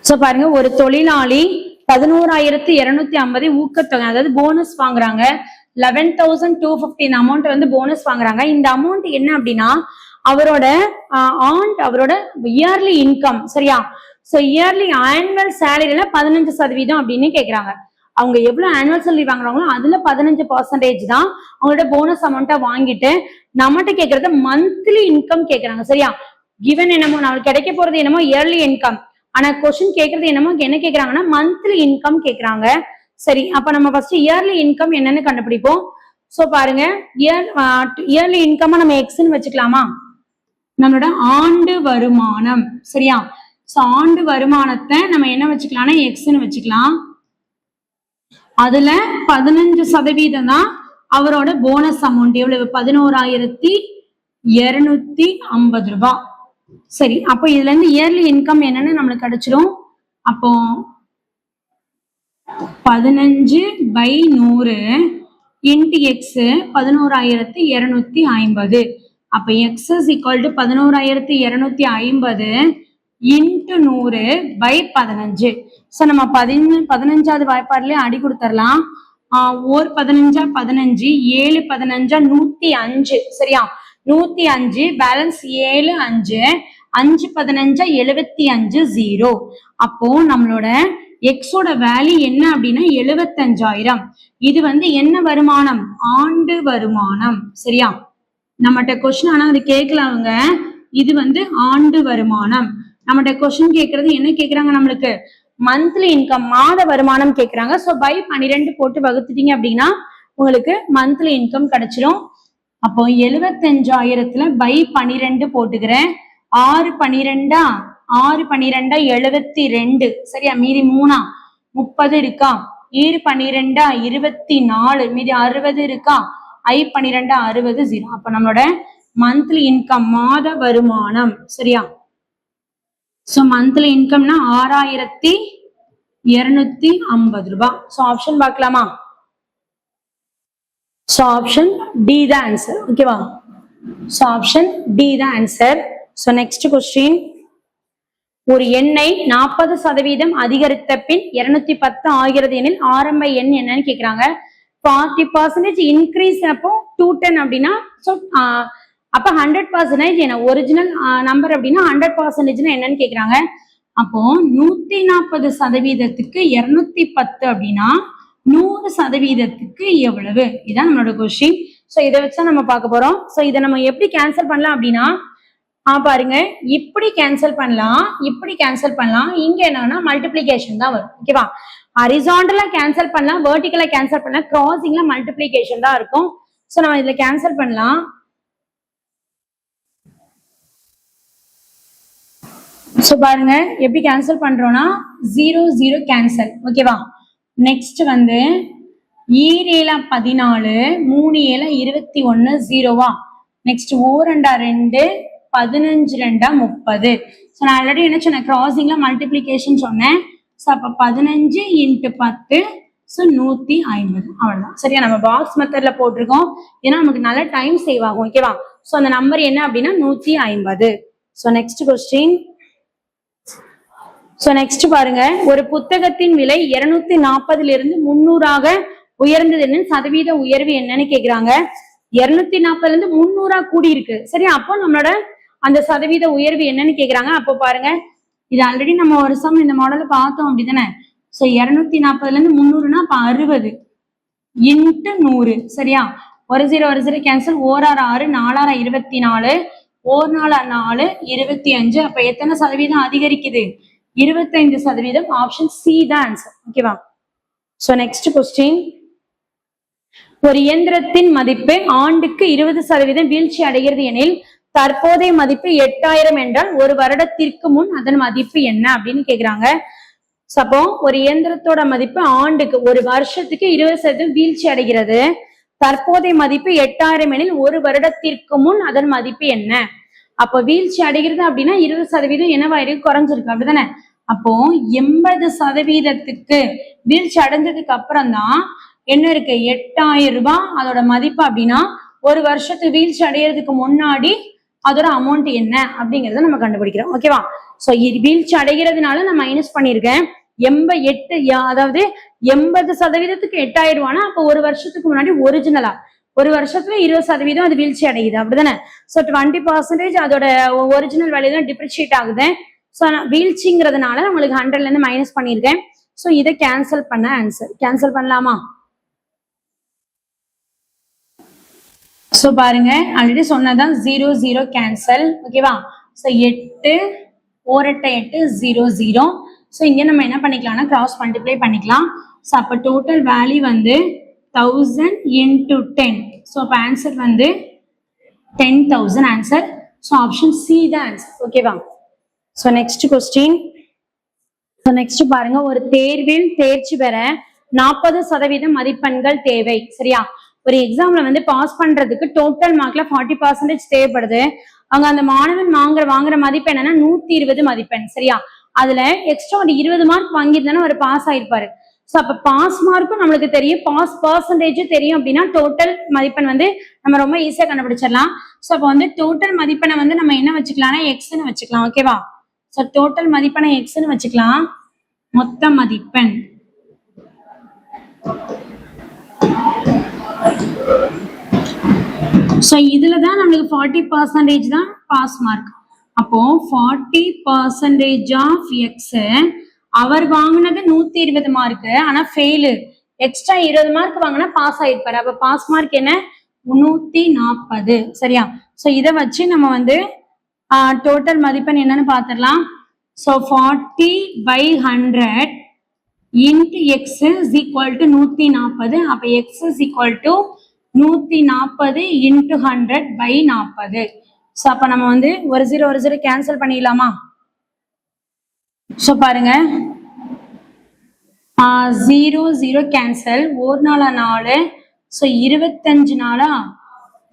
Speaker 1: சோ பாருங்க, ஒரு தொழிலாளி 11,250 ஊக்கத்தொகை அதாவது போனஸ் வாங்குறாங்க. 11,250 இந்த அமௌண்ட் வந்து போனஸ் வாங்குறாங்க. இந்த அமௌண்ட் என்ன அப்படின்னா அவரோட அவரோட இயர்லி இன்கம், சரியா? சோ இயர்லி ஆனுவல் சேலரியில 15% அப்படின்னு கேக்குறாங்க. அவங்க எவ்வளவு ஆனுவல் சேலரி வாங்குறாங்களோ அதுல 15% தான் அவங்களோட போனஸ் அமௌண்ட்டை வாங்கிட்டு நம்மகிட்ட கேக்குறது மந்த்லி இன்கம் கேக்குறாங்க, சரியா? கிவன் என்னமோ நம்மளுக்கு கிடைக்க போறது என்னமோ இயர்லி இன்கம், ஆனா கொஸ்டின் கேக்குறது என்னமோ என்ன கேக்குறாங்கன்னா மந்த்லி இன்கம் கேக்குறாங்க. சரி, அப்ப நம்ம ஃபர்ஸ்ட் இயர்லி இன்கம் என்னன்னு கண்டுபிடிப்போம். சோ பாருங்க, இயர்லி இன்கம் நம்ம எக்ஸ்ன்னு வச்சுக்கலாமா? நம்மளோட ஆண்டு வருமானம், சரியா? சோ ஆண்டு வருமானத்தை நம்ம என்ன வச்சுக்கலாம்னா எக்ஸ்ன்னு வச்சுக்கலாம். அதுல 15% தான் அவரோட போனஸ் அமௌண்ட். எவ்வளவு? 11,250 ரூபாய். சரி, அப்போ இதுல இருந்து இயர்லி இன்கம் என்னன்னு நம்மளுக்கு கிடைச்சிரும். அப்போ 15/100 இன்டு எக்ஸ் 11,250. அப்ப X is equal to 11,250 into 100/15. So நம்ம 15வது வாய்ப்பாடுலயே அடி கொடுத்துடலாம். 15 15 7 15 105, சரியா? 105 பேலன்ஸ் 7 5 5 15 75 0. அப்போ நம்மளோட எக்ஸோட வேல்யூ என்ன அப்படின்னா 75,000. இது வந்து என்ன வருமானம்? ஆண்டு வருமானம், சரியா? நம்மகிட்ட கொஸ்டின் ஆனா அது கேட்கல அவங்க. இது வந்து ஆண்டு வருமானம். நம்மகிட்ட கொஸ்டின் கேட்கறது என்ன கேக்குறாங்க, நம்மளுக்கு மந்த்லி இன்கம் மாத வருமானம் கேக்குறாங்க. சோ பை 12 போட்டு வகுத்துட்டீங்க அப்படின்னா உங்களுக்கு மந்த்லி இன்கம் கிடைச்சிரும். அப்போ 75,000ல பை 12 போட்டுக்கிறேன். 6 12 72 சரியா, மீதி 3 30 இருக்கா, 7 12 24 மீதி 60 இருக்கா, I 12 60 0. அப்ப நம்மளோட மந்த்லி இன்கம் மாத வருமானம் சரியா. சோ மந்த்லி இன்கம்னா 6,250 ரூபாய். சோ ஆப்ஷன் பார்க்கலாமா? சோ ஆப்ஷன் டி தான் ஆன்சர். ஓகேவா? சோ ஆப்ஷன் டி தான் ஆன்சர். சோ நெக்ஸ்ட் கொஸ்டின், ஒரு எண்ணை 40% அதிகரித்த பின் 210 ஆகிறது எனில் ஆரம்ப எண் என்னன்னு கேக்குறாங்க. 40% இன்க்ரீஸ் அப்போ 210 அப்படின்னா அப்ப 100% என்ன ஒரிஜினல் நம்பர் அப்படின்னா 100% என்னன்னு கேக்குறாங்க. அப்போ 140%க்கு 210 அப்படின்னா 100%க்கு எவ்வளவு? இதான் நம்மளோட கொஸ்டின். சோ இதை வச்சா நம்ம பார்க்க போறோம். சோ இதை நம்ம எப்படி கேன்சல் பண்ணலாம் அப்படின்னா பாருங்க, இப்படி கேன்சல் பண்ணலாம், இப்படி கேன்சல் பண்ணலாம். இங்க என்னன்னா மல்டிப்ளிகேஷன் தான் வரும். ஓகேவா? ஹரிசாண்டலா கேன்சல் பண்ணலாம், வெர்டிகலா கேன்சல் பண்ணலாம், கிராசிங்ல மல்டிப்ளிகேஷன் தான் இருக்கும். சோ நம்ம இதுல கேன்சல் பண்ணலாம். சோ பாருங்க எப்படி கேன்சல் பண்றோம்னா 0 0 கேன்சல். ஓகேவா? நெக்ஸ்ட் வந்து 7 14 3 21 0வா. நெக்ஸ்ட் 4 2 15 2 30. ஸோ நான் ஆல்ரெடி என்ன சொன்னேன், கிராசிங்ல மல்டிப்ளிகேஷன் சொன்னேன். ஸோ அப்போ 15 × 10 ஸோ 150 அவ்வளோதான். சரியா? நம்ம பாக்ஸ் மெத்தட்ல போட்டிருக்கோம், ஏன்னா நமக்கு நல்ல டைம் சேவ் ஆகும். ஓகேவா? ஸோ அந்த நம்பர் என்ன அப்படின்னா 150. So next question. So next பாருங்க, ஒரு புத்தகத்தின் விலை 240 300 உயர்ந்ததுன்னு சதவீத உயர்வு என்னன்னு கேக்குறாங்க. 240 300 கூடி இருக்கு. சரி, அப்போ நம்மளோட அந்த சதவீத உயர்வு என்னன்னு கேக்குறாங்க. அப்போ பாருங்க, இது ஆல்ரெடி நம்ம ஒரு சம் இந்த மாடல பார்த்தோம் அப்படிதானே. ஸோ 240 300னா அப்ப 60 × 100. சரியா? ஒரு 0 கேன்சல், 1 6 6 4 24 1 4 4 25. அப்ப எத்தனை சதவீதம் அதிகரிக்குது? 25%. ஆப்ஷன் சி தான் ஆன்சர். ஓகேவா? சோ நெக்ஸ்ட் கொஸ்டின், ஒரு இயந்திரத்தின் மதிப்பு ஆண்டுக்கு 20% வீழ்ச்சி அடைகிறது எனில் தற்போதைய மதிப்பு 8000 என்றால் ஒரு வருடத்திற்கு முன் அதன் மதிப்பு என்ன அப்படின்னு கேக்குறாங்க. அப்போ ஒரு இயந்திரத்தோட மதிப்பு ஆண்டுக்கு ஒரு வருஷத்துக்கு 20% வீழ்ச்சி அடைகிறது, தற்போதைய மதிப்பு 8000 எனில் ஒரு வருடத்திற்கு முன் அதன் மதிப்பு என்ன? அப்போ வீழ்ச்சி அடைகிறது அப்படின்னா 20% என்னவாயிருக்கு? குறைஞ்சிருக்கு, அப்படிதானே? அப்போ 80%க்கு வீழ்ச்சி அடைஞ்சதுக்கு அப்புறம் தான் என்ன இருக்கு? 8000 ரூபாய் அதோட மதிப்பு. அப்படின்னா ஒரு வருஷத்துக்கு வீழ்ச்சி அடைகிறதுக்கு முன்னாடி அதோட அமௌண்ட் என்ன அப்படிங்கறத நம்ம கண்டுபிடிக்கிறோம். ஓகேவா? சோ வீழ்ச்சி அடைகிறதுனால நான் மைனஸ் பண்ணிருக்கேன். 88, அதாவது 80%க்கு 8000 ரூபானா அப்போ ஒரு வருஷத்துக்கு முன்னாடி ஒரிஜினலா ஒரு வருஷத்துல 20% அது வீழ்ச்சி அடையுது, அப்படிதானே? சோ 20% அதோட ஒரிஜினல் வேல்யூ தான் டிப்ரிஷியேட் ஆகுது. சோ வீழ்ச்சிங்கிறதுனால உங்களுக்கு 100ல இருந்து மைனஸ் பண்ணிருக்கேன். சோ இதை கேன்சல் பண்ண ஆன்சர். கேன்சல் பண்ணலாமா? சோ பாருங்க, ஆல்ரெடி சொன்னதான் 0 0 கேன்சல். ஓகேவா? சோ 8 4 8 0 0. சோ இங்க நம்ம என்ன பண்ணிக்கலாம்னா கிராஸ் மல்டிப்ளை பண்ணிக்கலாம். சோ அப்ப டோட்டல் வேல்யூ வந்து 1000 × 10. சோ அப்ப ஆன்சர் வந்து 10,000 ஆன்சர். சோ ஆப்ஷன் சி தான் ஆன்சர். ஓகேவா? So next question. So next பாருங்க, ஒரு தேர்வில் தேர்ச்சி பெற 40% மதிப்பெண்கள் தேவை. சரியா? ஒரு எக்ஸாம்ல வந்து பாஸ் பண்றதுக்கு டோட்டல் மார்க்ல 40% தேவைப்படுது. அவங்க அந்த மாணவன் வாங்குற மதிப்பெண் என்னன்னா 120 மதிப்பெண். சரியா? அதுல எக்ஸ்ட்ரா ஒரு 20 மார்க் வாங்கியிருந்தானே ஒரு பாஸ் ஆயிருப்பாரு. சோ அப்ப பாஸ் மார்க்கும் நம்மளுக்கு தெரியும், பாஸ் பர்சன்டேஜ் தெரியும். அப்படின்னா டோட்டல் மதிப்பெண் வந்து நம்ம ரொம்ப ஈஸியா கண்டுபிடிச்சிடலாம். சோ அப்ப வந்து டோட்டல் மதிப்பெண்ணை வந்து நம்ம என்ன வச்சுக்கலாம்னா எக்ஸ்ன்னு வச்சுக்கலாம். ஓகேவா? சோ டோட்டல் மதிப்பெண்ணை எக்ஸ்ன்னு வச்சுக்கலாம். மொத்த மதிப்பெண் சோ இதுலதான் நம்மளுக்கு 40% தான் பாஸ் மார்க். அப்போ 40% ஆஃப் எக்ஸ், அவர் வாங்கினது 120 மார்க், ஆனா ஃபெயிலு. எக்ஸ்ட்ரா 20 மார்க் வாங்கினா பாஸ் ஆயிருப்பாரு. அப்ப பாஸ் மார்க் என்ன? 140. சரியா? சோ இதை வச்சு நம்ம வந்து டோட்டல் மதிப்பெண் என்னன்னு பாத்திரலாம். So 40/100 into x is equal to 140. அப்ப x is equal to 140 into 100/40. So அப்ப நம்ம வந்து ஒரு ஜீரோ கேன்சல் பண்ணிடலாமா? So பாருங்க 0 கேன்சல், ஒரு நாளா 4, so 25 நாளா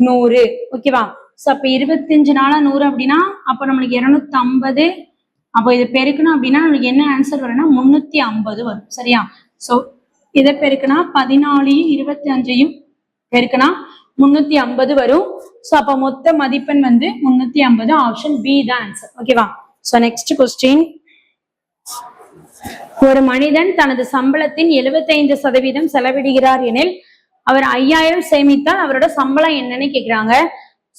Speaker 1: 100. ஓகேவா? So அப்ப 25 நாளா 100 அப்படின்னா அப்ப நம்மளுக்கு 250. அப்போ இதை பெருக்கணும் அப்படின்னா நம்மளுக்கு என்ன ஆன்சர் வரும்னா 350 வரும். சரியா? சோ இதை பெருக்கினா 14 25 பெருக்கினா 350 வரும். சோ அப்ப மொத்த மதிப்பெண் வந்து 350. ஆப்ஷன் பி தான் ஆன்சர். ஓகேவா? So next question. ஒரு மனிதன் தனது சம்பளத்தின் 75% செலவிடுகிறார் எனில் அவர் 5000 சேமித்தால் அவரோட சம்பளம் என்னன்னு கேக்குறாங்க.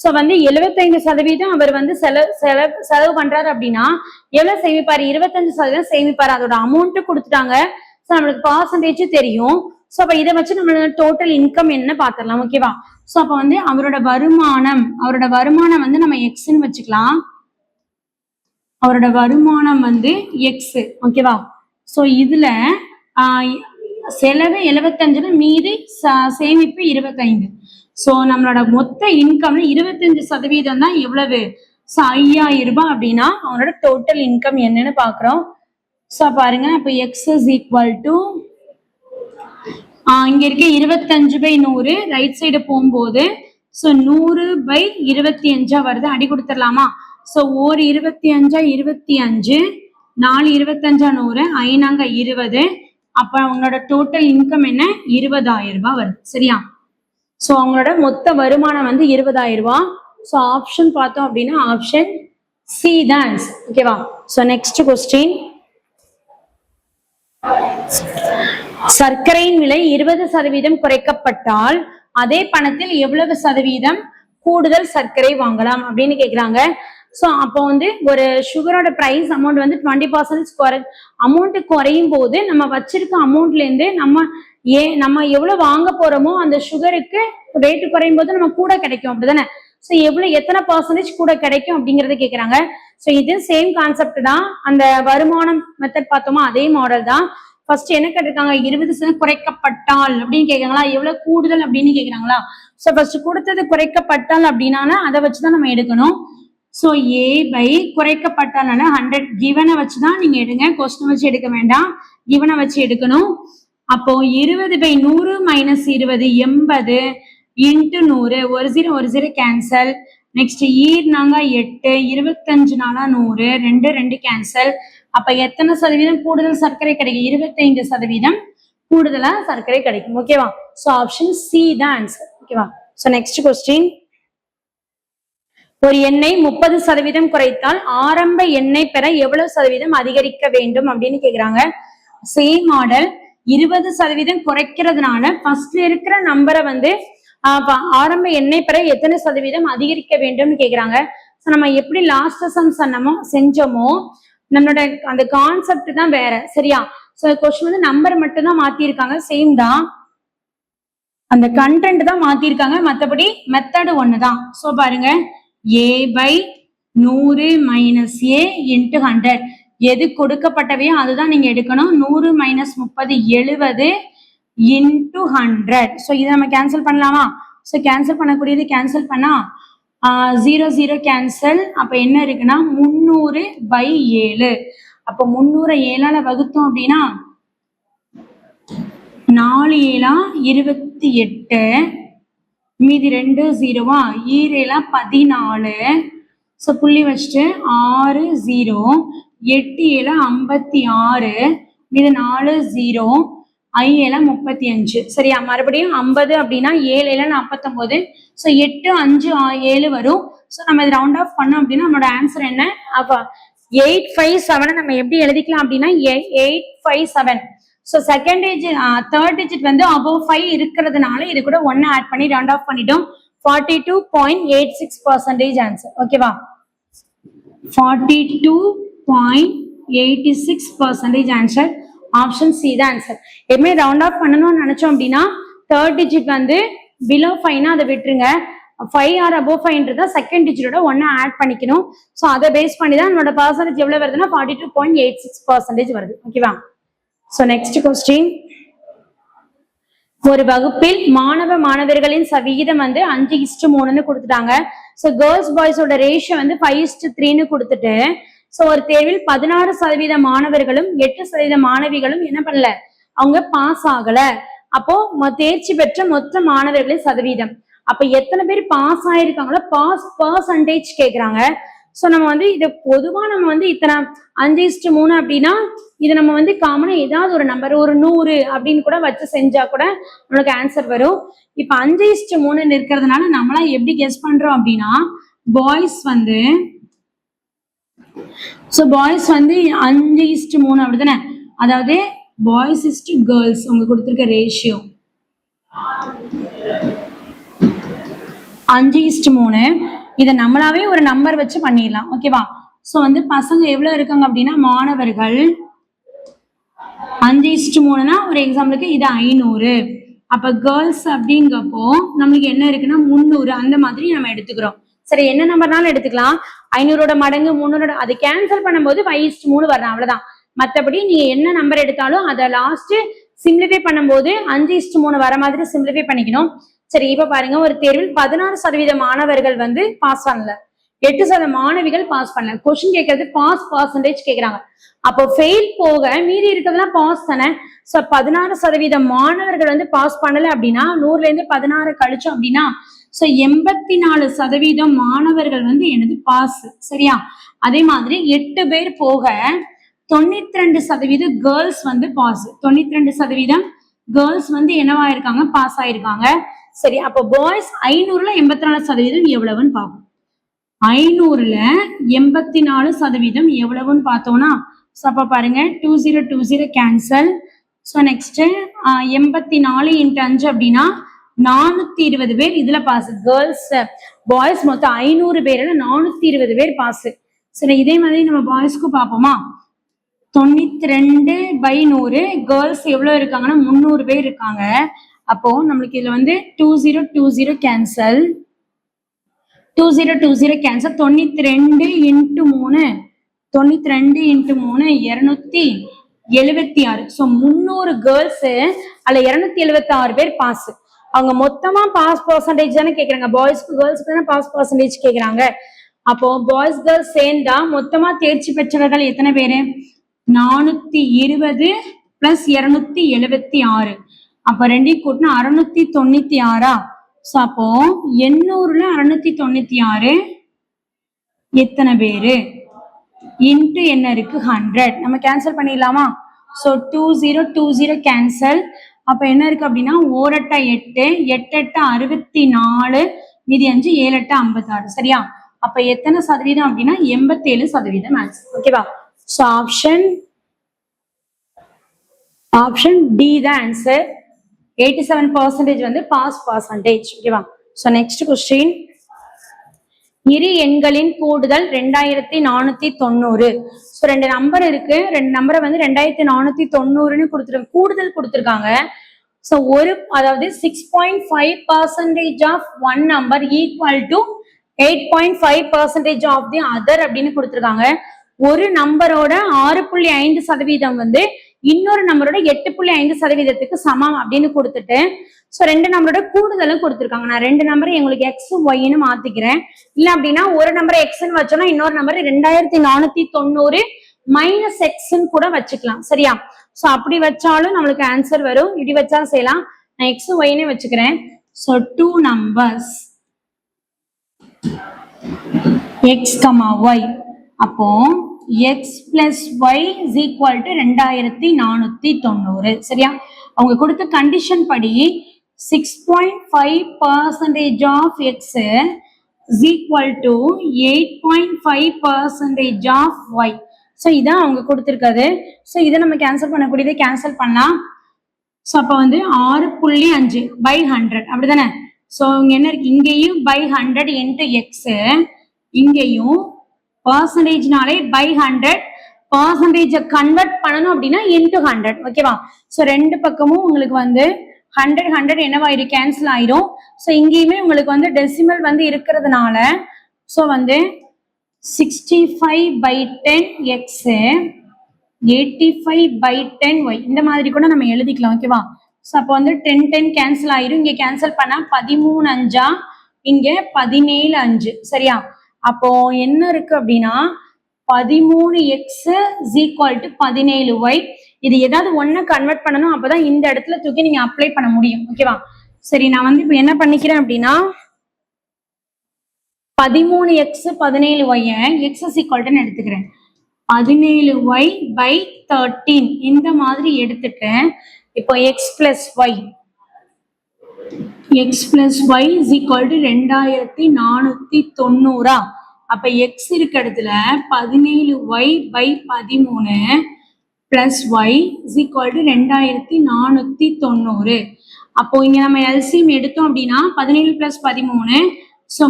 Speaker 1: சோ வந்து 75% அவர் வந்து செலவு பண்றாரு அப்படின்னா எவ்வளவு சேமிப்பாரு? 25% சேமிப்பாரு. அதோட அமௌண்ட் கொடுத்துட்டாங்க. சோ நம்மளுக்கு பர்சன்டேஜ் தெரியும். சோ அப்ப இதை வச்சு நம்மளோட டோட்டல் இன்கம் என்ன பாத்திரலாம். ஓகேவா? சோ அப்ப வந்து அவரோட வருமானம் வந்து நம்ம எக்ஸ்ன்னு வச்சுக்கலாம். அவரோட வருமானம் வந்து எக்ஸ். ஓகேவா? சோ இதுல செலவு 75, மீதி சேமிப்பு 25. சோ நம்மளோட மொத்த இன்கம்ல 25% தான் எவ்வளவு? 5000 ரூபாய் அப்படின்னா அவனோட டோட்டல் இன்கம் என்னன்னு பாக்குறோம். சோ பாருங்க, அப்ப எக்ஸ் இஸ் ஈக்குவல் டு இங்க இருக்க 25/100 ரைட் சைடு போகும்போது சோ 100/25 வருது. அடி கொடுத்துடலாமா? சோ ஒரு 25 25, 4 25 100, 5 20. அப்ப அவங்களோட டோட்டல் இன்கம் என்ன? 20000 ரூபாய் வருது. சரியா? சோ அவங்களோட மொத்த வருமானம் வந்து 20000 ரூபாய். சோ ஆப்ஷன் பார்த்தோம் அப்படின்னா ஆப்ஷன் சி தான் ஆன்சர். ஓகேவா? So next question. சர்க்கரையின் விலை 20% குறைக்கப்பட்டால் அதே பணத்தில் எவ்வளவு சதவீதம் கூடுதல் சர்க்கரை வாங்கலாம் அப்படின்னு கேக்குறாங்க. சோ அப்போ வந்து ஒரு சுகரோட பிரைஸ் அமௌண்ட் வந்து 20% அமௌண்ட் குறையும் போது நம்ம வச்சிருக்க அமௌண்ட்ல இருந்து நம்ம எவ்வளவு வாங்க போறோமோ அந்த சுகருக்கு ரேட்டு குறையும் போது நம்ம கூட கிடைக்கும். அப்படிதானே? சோ எத்தனை பர்சன்டேஜ் கூட கிடைக்கும் அப்படிங்கறத கேக்குறாங்க. சோ இது சேம் கான்செப்ட் தான். அந்த வருமானம் மெத்தட் பார்த்தோமா அதே மாடல் தான். ஃபர்ஸ்ட் என்ன கேட்டிருக்காங்க? 20% குறைக்கப்பட்டால் அப்படின்னு கேக்குறாங்களா? எவ்வளவு கூடுதல் அப்படின்னு கேக்குறாங்களா? சோ ஃபர்ஸ்ட் கொடுத்தது குறைக்கப்பட்டால் அப்படின்னா அதை வச்சுதான் நம்ம எடுக்கணும். சோ ஏ பை குறைக்கப்பட்டால் 100 கிவனை வச்சுதான் நீங்க எடுங்க. கொஸ்டின் வச்சு எடுக்க வேண்டாம், கிவனை வச்சு எடுக்கணும். அப்போ 20/100 மைனஸ் 20 80 இன்ட்டு 100. ஒரு ஜீரோ கேன்சல். நெக்ஸ்ட் ஈர்னாங்க 8, 25 நாளா 100, 2 கேன்சல். அப்ப எத்தனை சதவீதம் கூடுதல் சர்க்கரை கிடைக்கும்? 25% கூடுதலா சர்க்கரை கிடைக்கும். ஓகேவா? சோ ஆப்ஷன் சி தான் ஆன்சர். ஓகேவா? So next question. ஒரு எண்ணெய் 30% குறைத்தால் ஆரம்ப எண்ணெய் பெற எவ்வளவு சதவீதம் அதிகரிக்க வேண்டும் அப்படின்னு கேக்குறாங்க. Same model. 20% குறைக்கிறதுனால ஃபர்ஸ்ட்ல இருக்கிற நம்பரை வந்து ஆரம்ப எண்ணெய் பெற எத்தனை சதவீதம் அதிகரிக்க வேண்டும்னு கேக்குறாங்க. நம்ம எப்படி லாஸ்ட் சம் செஞ்சோமோ நம்மளோட அந்த கான்செப்ட் தான் வேற. சரியா? சோ கொஸ்டின் வந்து நம்பர் மட்டும் தான் மாத்திருக்காங்க. சேம் தான், அந்த கண்டென்ட் தான் மாத்திருக்காங்க, மத்தபடி மெத்தட் ஒண்ணுதான். சோ பாருங்க, a/100 மைனஸ் a இன்ட்டு 100 எது கொடுக்கப்பட்டவையோ அதுதான் நீங்க எடுக்கணும். 100 மைனஸ் 30 70 இன்ட்டு 100. ஸோ இதை நம்ம கேன்சல் பண்ணலாமா? ஸோ கேன்சல் பண்ணக்கூடியது கேன்சல் பண்ணா 0 கேன்சல். அப்ப என்ன இருக்குன்னா 300/7. அப்ப 300 7ஆல வகுத்தோம் அப்படின்னா 4 7 28, மீதி 2 0வா, 7 14. ஸோ புள்ளி வச்சுட்டு 6 0, 8 7 56, மீது 4 0, 5 35. சரியா? மறுபடியும் 50 அப்படின்னா 7 49. ஸோ 8 5 7 வரும். ஸோ நம்ம இது ரவுண்ட் ஆஃப் பண்ணோம் அப்படின்னா நம்மளோட ஆன்சர் என்ன? அப்ப 857 நம்ம எப்படி எழுதிக்கலாம் அப்படின்னா 857. So second digit third digit வந்து above 5 இருக்கிறதுனால இது கூட 1 ஆட் பண்ணி ரவுண்ட் ஆஃப் பண்ணிட்டோம். 42.86% ஆன்சர். ஓகேவா? 42.86% ஆன்சர். ஆப்ஷன் சி தான் ஆன்சர். எப்பவுமே ரவுண்ட் ஆஃப் பண்ணணும்னு நினைச்சோம் அப்படின்னா தேர்ட் டிஜிட் வந்து பிலோ 5னா அதை விட்டுருங்க. 5 ஆர் above 5 செகண்ட் டிஜிட்டோட ஒன்னு ஆட் பண்ணிக்கணும். ஸோ அதை பேஸ் பண்ணி தான் நம்மளோட பர்சன்டேஜ் எவ்வளவு வருதுன்னா 42.86% வருது. ஓகேவா? ஸோ நெக்ஸ்ட் கொஸ்டின், ஒரு வகுப்பில் மாணவர்களின் சதவீதம் வந்து 5:3 கொடுத்துட்டாங்க. ஸோ கேர்ள்ஸ் பாய்ஸோட ரேஷியோ வந்து 5:3 கொடுத்துட்டு, ஸோ ஒரு தேர்வில் 16% மாணவர்களும் 8% மாணவிகளும் என்ன பண்ணல, அவங்க பாஸ் ஆகல. அப்போ தேர்ச்சி பெற்ற மொத்த மாணவர்களின் சதவீதம், அப்ப எத்தனை பேர் பாஸ் ஆயிருக்காங்களோ பாஸ் பர்சன்டேஜ் கேக்குறாங்க. சோ நம்ம வந்து இது பொதுவா நம்ம வந்து இத்தனை 5:3 அப்படின்னா இது நம்ம வந்து காமனா ஏதாவது ஒரு நம்பர், ஒரு 100 அப்படின்னு கூட வச்சு செஞ்சா கூட நம்மளுக்கு ஆன்சர் வரும். இப்ப 5:3 இருக்கிறதுனால நம்மளா எப்படி கெஸ் பண்றோம் அப்படின்னா, பாய்ஸ் வந்து 5:3 அப்படிதானே, அதாவது பாய்ஸ் இஸ் டு கேர்ள்ஸ் உங்க கொடுத்திருக்க ரேஷியோ 5:3. இதை நம்மளாவே ஒரு நம்பர் வச்சு பண்ணிடலாம். ஓகேவா? சோ வந்து பசங்க எவ்வளவு இருக்காங்க அப்படின்னா, மாணவர்கள் 5:3னா ஒரு எக்ஸாம்பிளுக்கு இது 500. அப்ப கேர்ள்ஸ் அப்படிங்கப்போ நம்மளுக்கு என்ன இருக்குன்னா 300. அந்த மாதிரி நம்ம எடுத்துக்கிறோம். சரி, என்ன நம்பர்னாலும் எடுத்துக்கலாம். 500 மடங்கு 300 அது கேன்சல் பண்ணும்போது 5:3 வரணும், அவ்வளவுதான். மற்றபடி நீங்க என்ன நம்பர் எடுத்தாலும் அதை லாஸ்ட் சிம்பிளிஃபை பண்ணும்போது 5:3 வர மாதிரி சிம்பிளிஃபை பண்ணிக்கணும். சரி, இப்ப பாருங்க, ஒரு தேர்வில் 16% மாணவர்கள் வந்து பாஸ் பண்ணல, 8% மாணவிகள் பாஸ் பண்ணல. கொஸ்டின் கேட்கறது பாஸ் பர்சன்டேஜ் கேட்கறாங்க. அப்போ ஃபெயில் போக மீதி இருக்கிறதுலாம் பாஸ் தானே. சோ 16% மாணவர்கள் வந்து பாஸ் பண்ணல அப்படின்னா 100ல இருந்து 16 கழிச்சோம் அப்படின்னா சோ 84% மாணவர்கள் வந்து எனது பாஸ். சரியா? அதே மாதிரி 8 பேர் போக 92% கேர்ள்ஸ் வந்து பாஸ். 92% கேர்ள்ஸ் வந்து என்னவா இருக்காங்க, பாஸ் ஆயிருக்காங்க. சரி, அப்போ பாய்ஸ் 500ல 84% எவ்வளவுன்னு பார்ப்போம். 500ல 84% எவ்வளவுன்னு பார்த்தோம்னா, அப்ப பாருங்க 2020 கேன்சல். ஸோ நெக்ஸ்ட் 84 × 5 அப்படின்னா 420 பேர் இதுல பாஸ். கேர்ள்ஸ் பாய்ஸ் மொத்தம் 500 பேர்ல 420 பேர் பாஸ். சரி, இதே மாதிரி நம்ம பாய்ஸ்க்கு பார்ப்போமா. 92/100 கேர்ள்ஸ் எவ்வளவு இருக்காங்கன்னா 300 பேர் இருக்காங்க. அப்போ நம்மளுக்கு இதுல வந்து 2020 கேன்சல், 2020 கேன்சல். 92 × 3 276. ஸோ 300 கேர்ள்ஸ் அதுல 276 பேர் பாஸ். அவங்க மொத்தமா பாஸ் பர்சன்டேஜ் தானே கேக்குறாங்க, பாய்ஸ்க்கு கேர்ள்ஸ்க்கு தானே பாஸ் பர்சன்டேஜ் கேக்குறாங்க. அப்போ பாய்ஸ் கேர்ள்ஸ் சேர்ந்தா மொத்தமா தேர்ச்சி பெற்றவர்கள் எத்தனை பேரு, 420 + 276. அப்ப ரெண்டையும் கூட்டினா 696. ஸோ அப்போ 800ல 696 எத்தனை பேரு இன்ட்டு என்ன இருக்கு 100. நம்ம கேன்சல் பண்ணிடலாமா. So 2020 cancel. அப்ப என்ன இருக்கு அப்படின்னா 1 8 8 8 64 மீதி 5 7 8 56. சரியா? அப்ப எத்தனை சதவீதம் அப்படின்னா 87% ஆன்சர். ஓகேவா? ஸோ ஆப்ஷன் டி தான் ஆன்சர். 87% வந்து பாஸ் பர்சன்டேஜ். ஓகேவா? ஸோ நெக்ஸ்ட் கொஸ்டின், இரு எண்களின் கூடுதல் 2490. ஸோ 2 நம்பர் இருக்கு, 2 நம்பரை வந்து 2490ன்னு கொடுத்துருக்காங்க, கூடுதல் கொடுத்துருக்காங்க. ஸோ அதாவது 6.5% of one number equal to 8.5% of the other அப்படின்னு கொடுத்துருக்காங்க. ஒரு நம்பரோட 6.5% வந்து இன்னொரு நம்பரோட 8.5%க்கு சமம் அப்படின்னு கொடுத்துட்டு, ஸோ 2 நம்பரோட கூடுதலும் கொடுத்துருக்காங்க. நான் 2 நம்பரை எங்களுக்கு எக்ஸ் ஒய்ன்னு மாத்திக்கிறேன். இல்ல அப்படின்னா ஒரு நம்பரை எக்ஸ்ன்னு வச்சோம்னா இன்னொரு நம்பர் 2490 - எக்ஸ்ன்னு கூட வச்சுக்கலாம். சரியா? ஸோ அப்படி வச்சாலும் நம்மளுக்கு ஆன்சர் வரும், இப்படி வச்சாலும் செய்யலாம். நான் எக்ஸ் ஒய்னே வச்சுக்கிறேன். So 2 numbers X, Y. அப்போ x + y = 2490. சரியா? அவங்க கொடுத்த கண்டிஷன் படி 6.5% of x = 8.5% of y. So இதான் அவங்க கொடுத்துருக்காது. ஸோ இதை நம்ம கேன்சல் பண்ணக்கூடியதை கேன்சல் பண்ணலாம். ஸோ அப்போ வந்து 6.5/100 அப்படிதானே. ஸோ இங்க என்ன இருக்கு, இங்கேயும் /100 × x, இங்கேயும் பர்சன்டேஜ்னாலே /100, பர்சன்டேஜை கன்வெர்ட் பண்ணணும் அப்படின்னா × 100. ஓகேவா? ஸோ 2 பக்கமும் உங்களுக்கு வந்து 100 100 என்னவாயிரும் கேன்சல் ஆயிரும். ஸோ இங்கேயுமே உங்களுக்கு வந்து டெசிமல் வந்து இருக்கிறதுனால ஸோ வந்து 65/10 x 85/10 y இந்த மாதிரி கூட நம்ம எழுதிக்கலாம். ஓகேவா? ஸோ அப்போ வந்து 10 10 கேன்சல் ஆயிரும். இங்க கேன்சல் பண்ணா 13 5 இங்க 17 5 சரியா? அப்போ என்ன இருக்கு அப்படின்னா 13x is equal to 17y. இது ஏதாவது ஒண்ணு கன்வெர்ட் பண்ணணும், அப்பதான் இந்த இடத்துல தூக்கி நீங்க அப்ளை பண்ண முடியும். ஓகேவா? சரி, நான் வந்து இப்ப என்ன பண்ணிக்கிறேன் அப்படின்னா 13x 17y x is equal to எடுத்துக்கிறேன். 17y/13 இந்த மாதிரி எடுத்துட்டேன். இப்போ x plus y is equal to 2490. அப்ப x இருக்க இடத்துல 17y/13 plus y is equal to 2490. அப்போ இங்க நம்ம LCM எடுத்தோம் அப்படின்னா 17 plus 13 so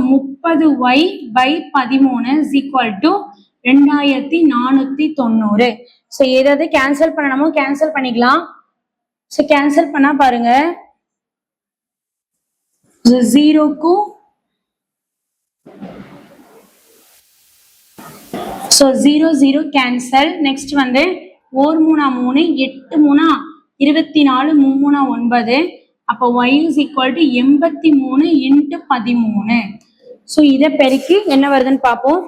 Speaker 1: 30y/13 is equal to 2490. so ஏதாவது கேன்சல் பண்ணணுமோ கேன்சல் பண்ணிக்கலாம். so கேன்சல் பண்ணா பாருங்க 0 க்கு so 0 0 cancel. next வந்து 4 3 8 24 3 9. அப்போ y is equal to 83 into 13. so இத பெருக்கி என்ன வருதுன்னு பாப்போம்.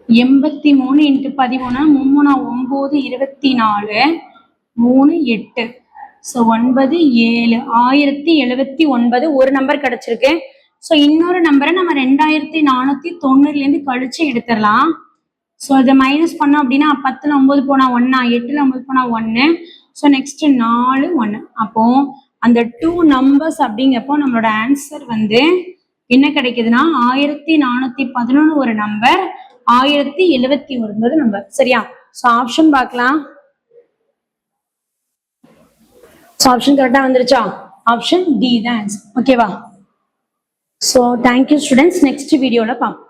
Speaker 1: 83 into 13 3 9 24 3 8 so 9 7 1079 ஒரு நம்பர் கிடைச்சிருக்கு. so இன்னொரு நம்பரை நம்ம 2490 இருந்து கழிச்சு எடுத்துடலாம். so இதை மைனஸ் பண்ணோம் அப்படின்னா 10ல 9 போனா 1 8ல 9 போனா 1 so next 4 1. அப்போ அந்த 2 நம்பர்ஸ் அப்படிங்கப்போ நம்மளோட ஆன்சர் வந்து என்ன கிடைக்குதுன்னா 1411 ஒரு நம்பர், 1079 நம்பர் சரியா? so ஆப்ஷன் பார்க்கலாம். so ஆப்ஷன் கரெக்டா வந்துருச்சா? ஆப்ஷன் டி தான் ஆன்சர். ஓகேவா? so thank you students. next வீடியோல பார்ப்போம்.